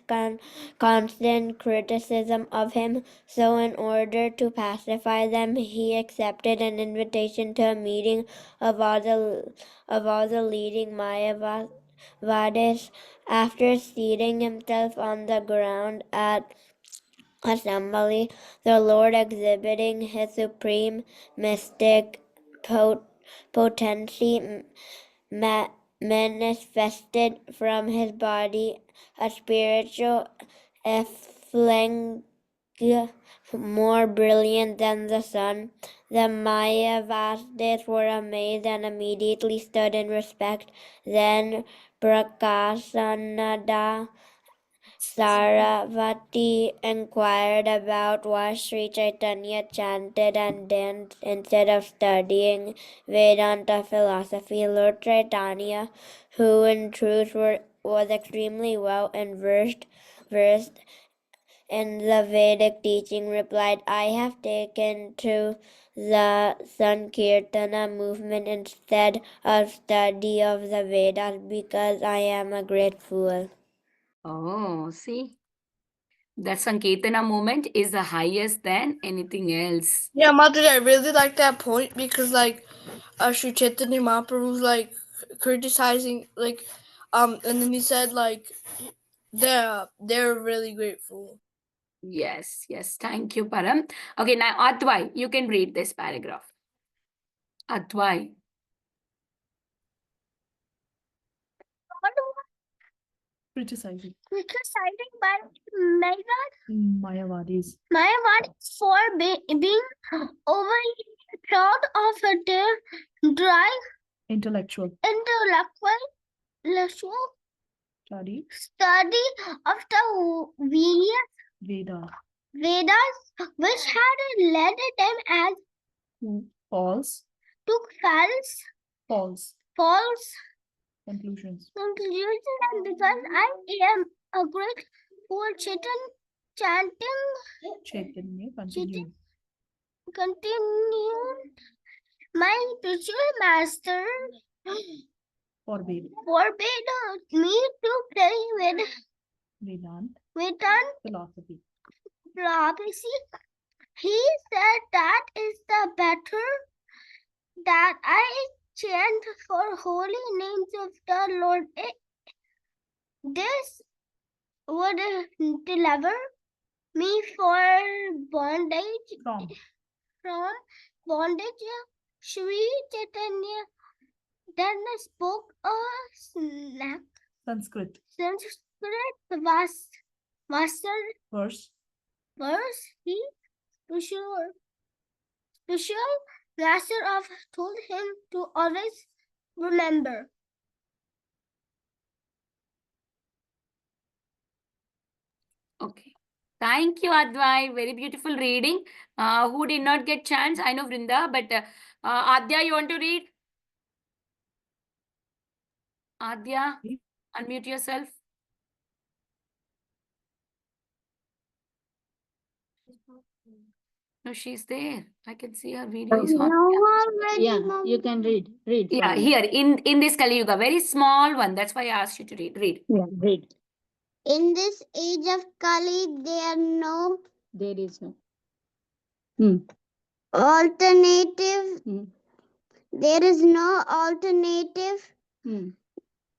constant criticism of him, so in order to pacify them, he accepted an invitation to a meeting of all the leading Mayavadis. After seating himself on the ground at assembly, the Lord, exhibiting his supreme mystic potency, manifested from his body a spiritual effulgence more brilliant than the sun. The Mayavadis were amazed and immediately stood in respect. Then Prakasananda Saravati inquired about why Sri Chaitanya chanted and danced instead of studying Vedanta philosophy. Lord Chaitanya, who in truth was extremely well versed in the Vedic teaching, replied, I have taken to the Sankirtana movement instead of study of the Vedas because I am a great fool. Oh, see. That Sankirtana movement is the highest than anything else. Yeah, Mataji, I really like that point because, like, Sri Chaitanya Mahaprabhu's like criticizing, like, and then he said, like, they're really grateful. Yes. Thank you, Param. Okay, now Advai, you can read this paragraph. Advai. Criticizing by Mayavadis. Mayavadis for being overly proud of their dry Intellectual intellectual study study of the Veda. Vedas, which had led them as False to false conclusions. conclusions, and because I am a great fool, chanting Chaitanya continued. my spiritual master Forbade forbade me to play with Vedanta philosophy. prophecy. He said that is the better that I chant for holy names of the Lord. This would deliver me from bondage. Sri Chaitanya then spoke a Sanskrit verse. He special master of told him to always remember. Okay. Thank you, Advai. Very beautiful reading. Who did not get chance? I know Vrinda, but Adya, you want to read? Adya, unmute yourself. No, she's there. I can see her video is on. Yeah, you can read. Yeah, for me. here in this Kali Yuga, very small one. That's why I asked you to read. Read. Yeah, read. In this age of Kali, There is no. alternative. Hmm. There is no alternative. Hmm.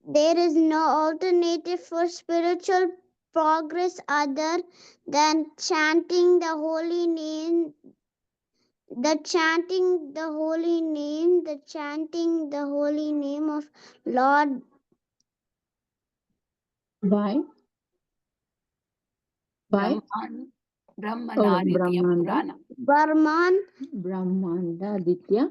There is no alternative for spiritual progress other than chanting the holy name, the chanting the holy name of Lord By Brahmanaditya Purana. Brahmanda Aditya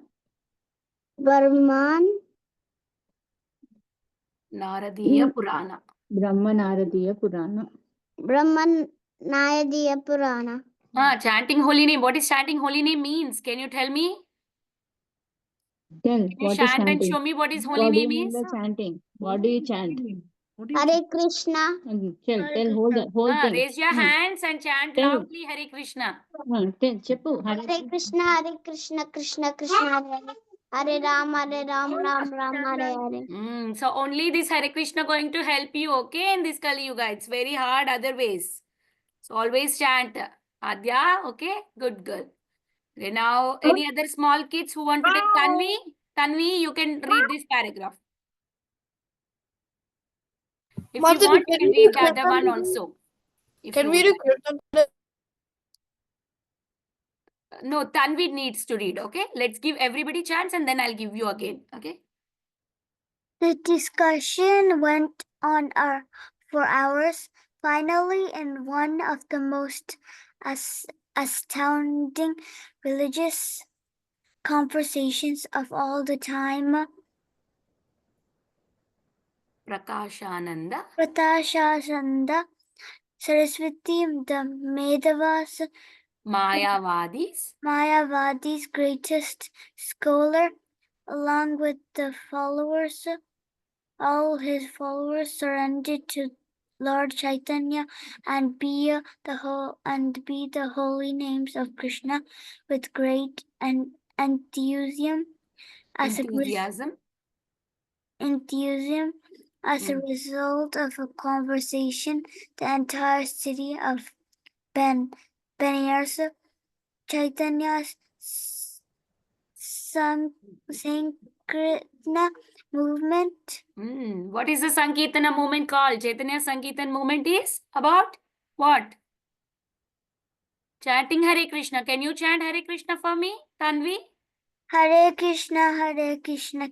Naradiya Purana. Brahmanaradiya Purana. Brahmanadiya Purana. Chanting holy name. What is chanting holy name means? Can you tell me? Tell Can you what is chant and chanting? show me what is holy What do you name mean is? by chanting? What do you chant? Hare Krishna. Tell whole thing. Raise your hands and chant Tell. loudly Hare Krishna. Tell Cheppu. Hare Krishna, Krishna Krishna, Hare Hare. Hare Ram, Ram Ram, Hare Hare. So only this Hare Krishna going to help you, okay? In this Kali Yuga. It's very hard other ways. So always chant. Adya, okay? Good girl. Okay, now any other small kids who want to take Tanvi? Tanvi, you can read this paragraph. If you Mataji, want, you can can we read do the other one Kirtan? also. If Can you we would do like. Kirtan? No, Tanvi needs to read, okay? Let's give everybody chance and then I'll give you again, okay? The discussion went on for hours. Finally, in one of the most astounding religious conversations of all the time, Prakashananda, Pratashasanda Saraswati, the Mayavadi's greatest scholar, along with all his followers surrendered to Lord Chaitanya and be the holy names of Krishna with great enthusiasm. As a result of a conversation, the entire city of Benares, Chaitanya's Sankirtana movement. What is the Sankirtana movement called? Chaitanya Sankirtan movement is about what? Chanting Hare Krishna. Can you chant Hare Krishna for me, Tanvi? Hare Krishna,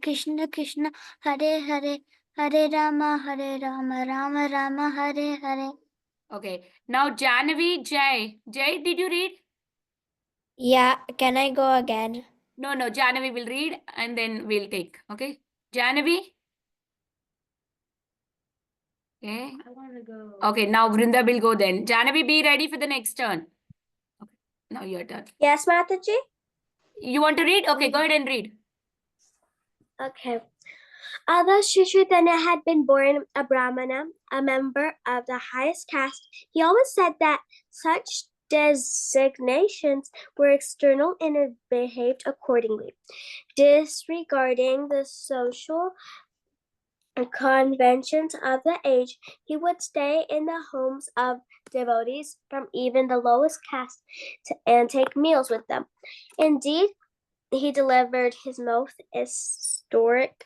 Krishna Krishna, Hare Hare, Hare Rama, Rama Rama, Hare Hare. Okay. Now Janavi, Jai. Jai, did you read? Yeah, can I go again? No, Janavi will read and then we'll take. Okay. Janavi? Okay. I want to go. Okay, now Vrinda will go then. Janavi, be ready for the next turn. Okay. Now your turn. Yes, Mataji? You want to read? Okay, go ahead and read. Okay. Although Sri Chaitanya had been born a Brahmana, a member of the highest caste, he always said that such designations were external and behaved accordingly. Disregarding the social conventions of the age, he would stay in the homes of devotees from even the lowest caste and take meals with them. Indeed, he delivered his most historic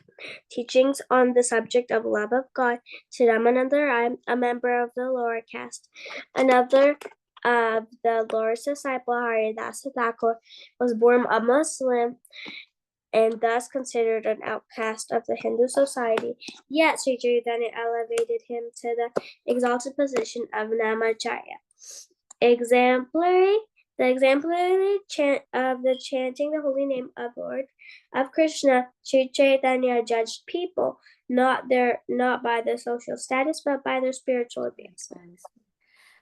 teachings on the subject of love of God to Ramananda Rai, a member of the lower caste. Another of the Lord's disciple, Haridasa Thakur, was born a Muslim and thus considered an outcast of the Hindu society. Yet Sri Chaitanya elevated him to the exalted position of Namacharya. The exemplary chant of the chanting the holy name of Lord of Krishna, Sri Chaitanya judged people not by their social status but by their spiritual advancement.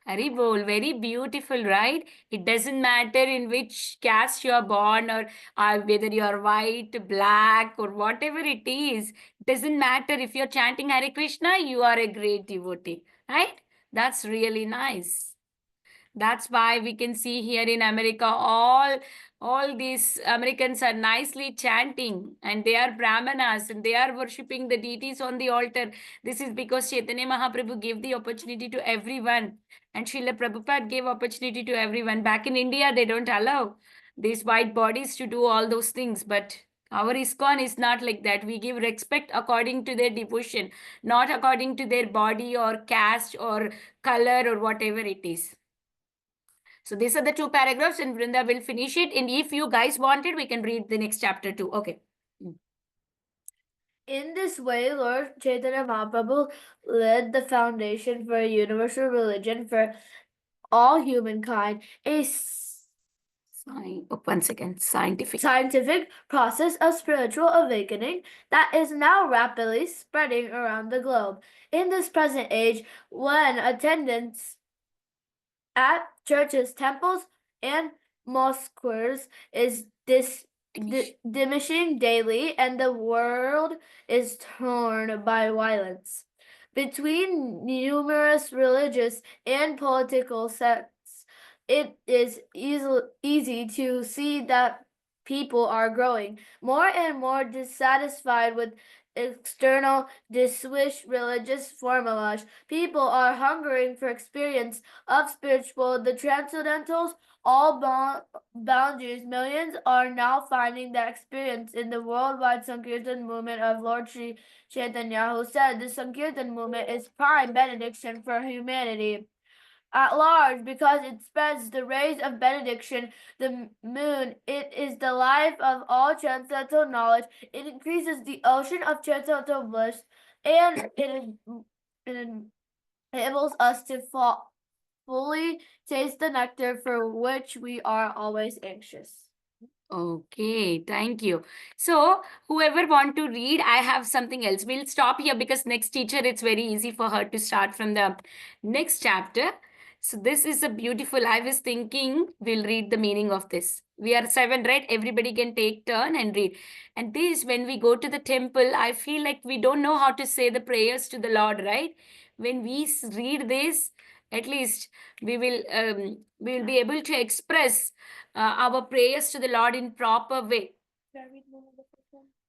Haribol, very beautiful, right? It doesn't matter in which caste you are born or whether you are white, black, or whatever it is. It doesn't matter. If you're chanting Hare Krishna, you are a great devotee, right? That's really nice. That's why we can see here in America, all these Americans are nicely chanting and they are Brahmanas and they are worshipping the deities on the altar. This is because Chaitanya Mahaprabhu gave the opportunity to everyone and Srila Prabhupada gave opportunity to everyone. Back in India, they don't allow these white bodies to do all those things. But Our ISKCON is not like that. We give respect according to their devotion, not according to their body or caste or color or whatever it is. So these are the 2 paragraphs and Vrinda will finish it. And if you guys want it, we can read the next chapter too. Okay. In this way, Lord Chaitanya Mahaprabhu laid the foundation for a universal religion for all humankind, One second. Scientific. scientific process of spiritual awakening that is now rapidly spreading around the globe. In this present age, when attendance at churches, temples, and mosques is diminishing daily, and the world is torn by violence between numerous religious and political sects. It is easy to see that people are growing more and more dissatisfied with external, diswish religious formulas. People are hungering for experience of spiritual, the transcendentals, all boundaries. Millions are now finding that experience in the worldwide Sankirtan movement of Lord Sri Chaitanya, who said the Sankirtan movement is prime benediction for humanity at large, because it spreads the rays of benediction, the moon. It is the life of all transcendental knowledge. It increases the ocean of transcendental bliss, and it enables us to fully taste the nectar for which we are always anxious. Okay, thank you. So, whoever want to read, I have something else. We'll stop here because next teacher, it's very easy for her to start from the next chapter. So, this is a beautiful, I was thinking we'll read the meaning of this. We are 7, right? Everybody can take turn and read. And this, when we go to the temple, I feel like we don't know how to say the prayers to the Lord, right? When we read this, at least we will be able to express our prayers to the Lord in proper way.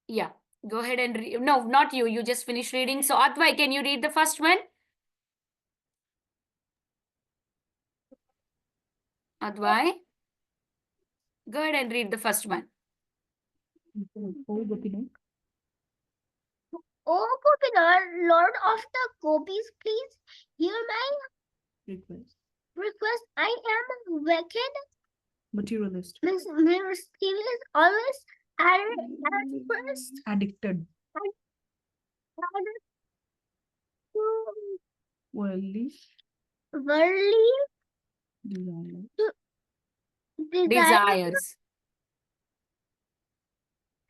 Yeah, go ahead and read. No, not you. You just finished reading. So, Advai, can you read the first one? Advai? Go ahead and read the first one. Oh, Gopinath, Lord of the Gopis, please hear my request. I am wicked, Materialist. mysterious, always Addicted. to Worldly. worldly desire Desires.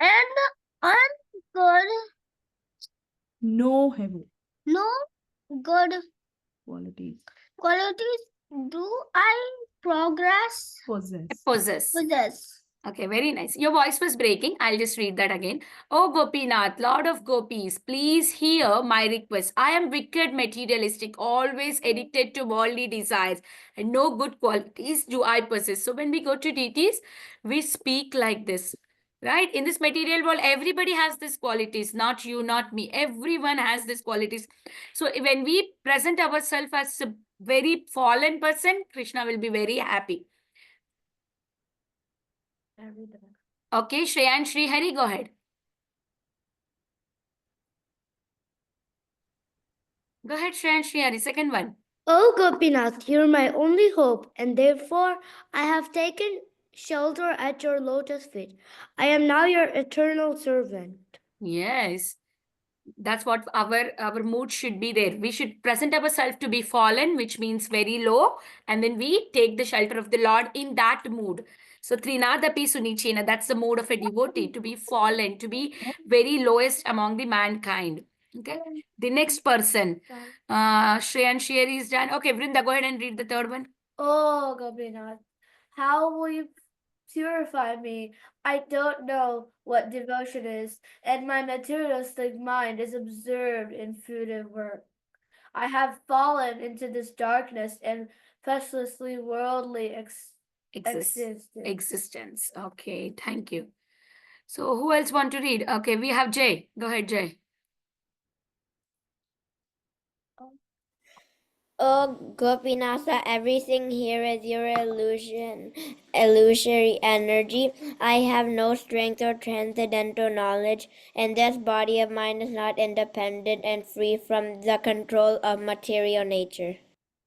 and ungood, No heaven. no good Qualities. qualities do I possess. Possess. Okay, very nice. Your voice was breaking. I'll just read that again. Oh, Gopinath, Lord of Gopis, please hear my request. I am wicked, materialistic, always addicted to worldly desires, and no good qualities do I possess. So when we go to deities, we speak like this, right? In this material world, everybody has these qualities, not you, not me. Everyone has these qualities. So when we present ourselves as a very fallen person, Krishna will be very happy. Okay, Shreya and Srihari, go ahead. Go ahead, Shreya and Srihari, second one. Oh, Gopinath, you're my only hope, and therefore I have taken shelter at your lotus feet. I am now your eternal servant. Yes, that's what our mood should be there. We should present ourselves to be fallen, which means very low, and then we take the shelter of the Lord in that mood. So Trinadapi Sunichena, that's the mode of a devotee, to be fallen, to be very lowest among the mankind. Okay. The next person, Shreya and Shrihari is done. Okay, Vrinda, go ahead and read the third one. Oh, Gopinath, how will you purify me? I don't know what devotion is, and my materialistic mind is absorbed in food and work. I have fallen into this darkness and restlessly worldly Existence. Okay, thank you. So who else want to read? Okay, we have Jay. Go ahead, Jay. Oh, Gopinatha, everything here is your illusory energy. I have no strength or transcendental knowledge, and this body of mine is not independent and free from the control of material nature.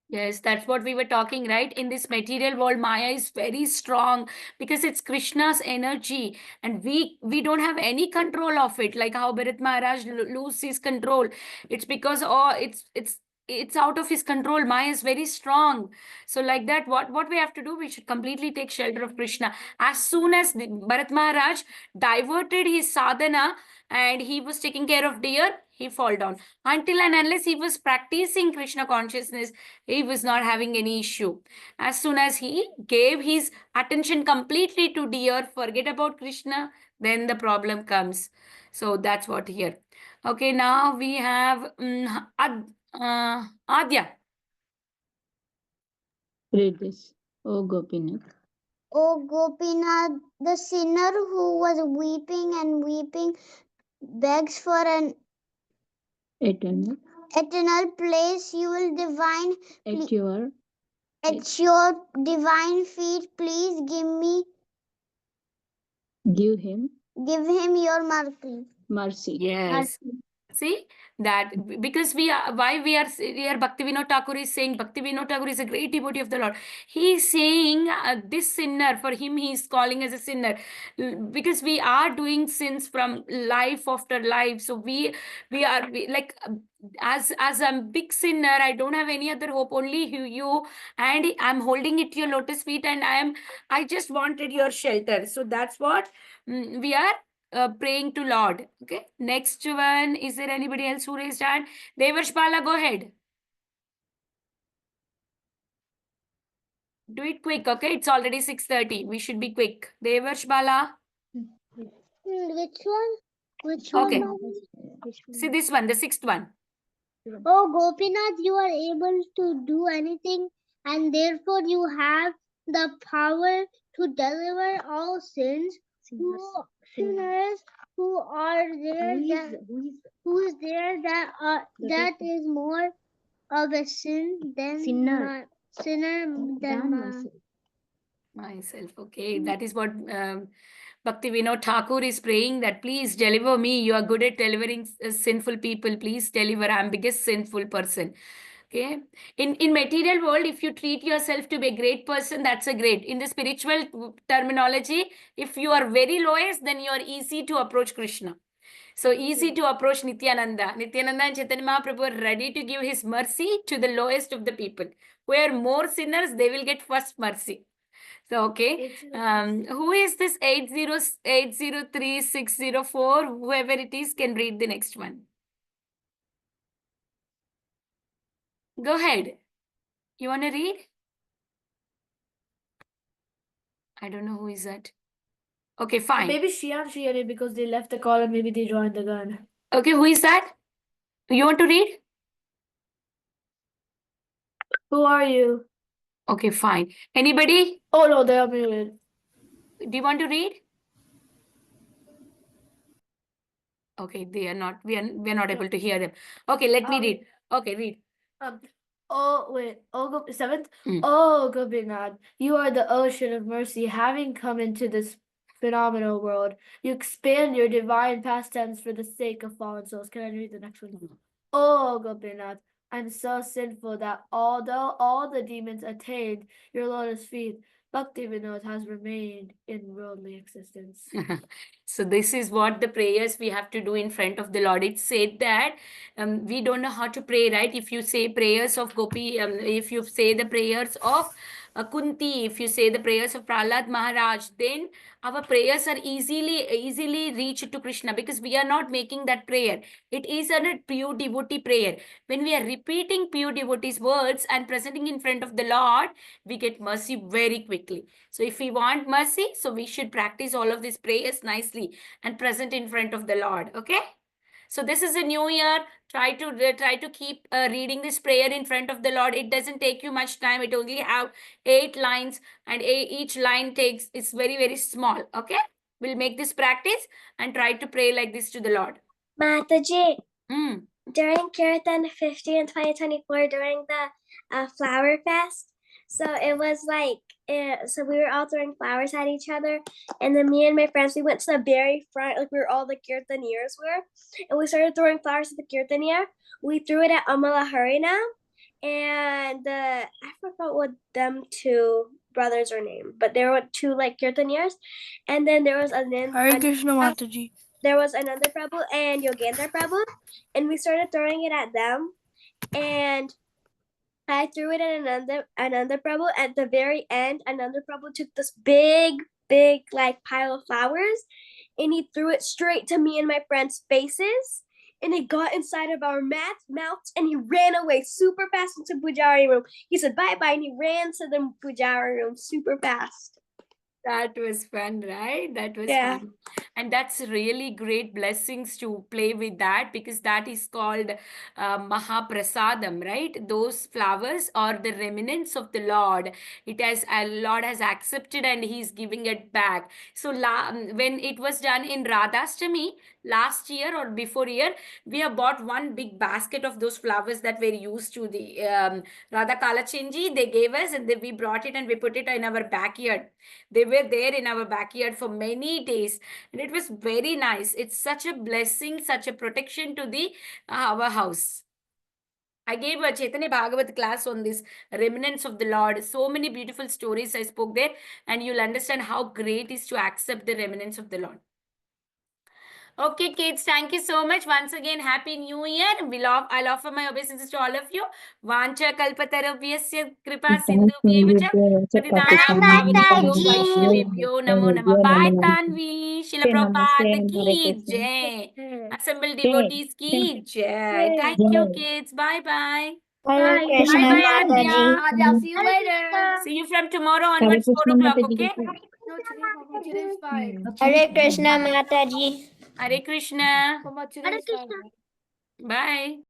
Yes, that's what we were talking, right? In this material world, Maya is very strong because it's Krishna's energy, and we don't have any control of it. Like how Bharat Maharaj lose his control. It's because it's out of his control. Maya is very strong. So like that, what we have to do, we should completely take shelter of Krishna. As soon as Bharat Maharaj diverted his sadhana and he was taking care of deer, he fall down. Until and unless he was practicing Krishna consciousness, he was not having any issue. As soon as he gave his attention completely to deer, forget about Krishna, then the problem comes. So that's what here. Okay, now we have Adya. Read this. Oh Gopinath. O Gopinath, the sinner who was weeping and weeping begs for an Eternal. eternal place. You will divine At your at your divine feet. Please give him give him your mercy. mercy. Yes. See that because we are why we are here. Bhaktivinoda Thakur is saying Bhaktivinoda Thakur is a great devotee of the Lord. He is saying this sinner, for him he is calling as a sinner because we are doing sins from life after life. So we are like as a big sinner. I don't have any other hope. Only you, and I'm holding it to your lotus feet, and I just wanted your shelter. So that's what we are praying to Lord. Okay. Next one. Is there anybody else who raised hand? Devarshpala, go ahead. Do it quick. Okay. It's already 6:30. We should be quick. Devarshpala. Which one? Which Okay. one? See this one, the sixth one. Oh Gopinath, you are able to do anything, and therefore you have the power to deliver all sinners who are there who is there that is more of a sinner than Myself. Okay. That is what Bhaktivinoda Thakur is praying, that please deliver me. You are good at delivering sinful people. Please deliver. I'm biggest sinful person. Okay. In material world, if you treat yourself to be a great person, that's a great. In the spiritual terminology, if you are very lowest, then you are easy to approach Krishna. So easy to approach Nityananda. Nityananda and Chaitanya Mahaprabhu are ready to give his mercy to the lowest of the people. Who are more sinners, they will get first mercy. So, okay. Who is this 80803-604? Whoever it is can read the next one. Go ahead. You want to read? I don't know who is that. Okay, fine. Maybe she and Shiyani because they left the call and maybe they joined the gun. Okay, who is that? You want to read? Who are you? Okay, fine. Anybody? Oh no, they are muted. Do you want to read? Okay, they are not. We are not able to hear them. Okay, let me read. Okay, read. Oh wait. Oh, seventh. Hmm. Oh Gopinath, you are the ocean of mercy, having come into this phenomenal world. You expand your divine pastimes for the sake of fallen souls. Can I read the next one? Oh Gopinath, I'm so sinful that although all the demons attained your lotus feet, Bhaktivinoda has remained in worldly existence. So this is what the prayers we have to do in front of the Lord. It said that we don't know how to pray, right? If you say prayers of Gopi, if you say the prayers of Kunti, if you say the prayers of Prahlad Maharaj, then our prayers are easily reached to Krishna because we are not making that prayer. It is a pure devotee prayer. When we are repeating pure devotee's words and presenting in front of the Lord, we get mercy very quickly. So if we want mercy, so we should practice all of these prayers nicely and present in front of the Lord. Okay. So this is a new year. Try to keep reading this prayer in front of the Lord. It doesn't take you much time. It only have 8 lines, and each line is very small. Okay. We'll make this practice and try to pray like this to the Lord. Mataji, during Kirtan 50 in 2024 during the flower fest. So it was like, so we were all throwing flowers at each other, and then me and my friends, we went to the very front, like where all the Kirtaniers were, and we started throwing flowers at the Kirtanier. We threw it at Amala Harina, and I forgot what them two brothers are named, but there were two like Kirtaniers, and then there was Hare Krishna Mataji. there was Ananda Prabhu and Yogendra Prabhu, and we started throwing it at them, and I threw it at Ananda Prabhu. At the very end, Ananda Prabhu took this big like pile of flowers, and he threw it straight to me and my friends' faces, and it got inside of our mouths, and he ran away super fast into Pujari room. He said bye-bye, and he ran to the Pujari room super fast. That was fun, right? That was Yeah. fun. And that's really great blessings to play with that, because that is called Mahaprasadam, right? Those flowers are the remnants of the Lord. Lord has accepted and he's giving it back. So when it was done in Radhastami last year or before year, we have bought one big basket of those flowers that were used to the Radha Kalachenji. They gave us, and then we brought it and we put it in our backyard. They were there in our backyard for many days, and it was very nice. It's such a blessing, such a protection to the our house. I gave a Chaitanya Bhagavat class on this remnants of the Lord. So many beautiful stories I spoke there, and you'll understand how great it is to accept the remnants of the Lord. Okay, kids, thank you so much. Once again, Happy New Year. I'll offer my obeisances to all of you. Vancha kalpatarabhyasya kripa sindhu bhyevacha patitanam pavanebhyo vaishnavebhyo namo namah. Bye, Tanvi. Shila Prabhupada ki jai. Assembled devotees ki jai. Thank you, kids. Bye-bye. Hare Krishna Bye-bye, Mataji. Adya. I'll see you later. See you from tomorrow onwards, 4 o'clock, okay? No, today, Mama, today's fine. Hare Krishna Mataji. Hare Krishna. Mama, today's fine. Bye.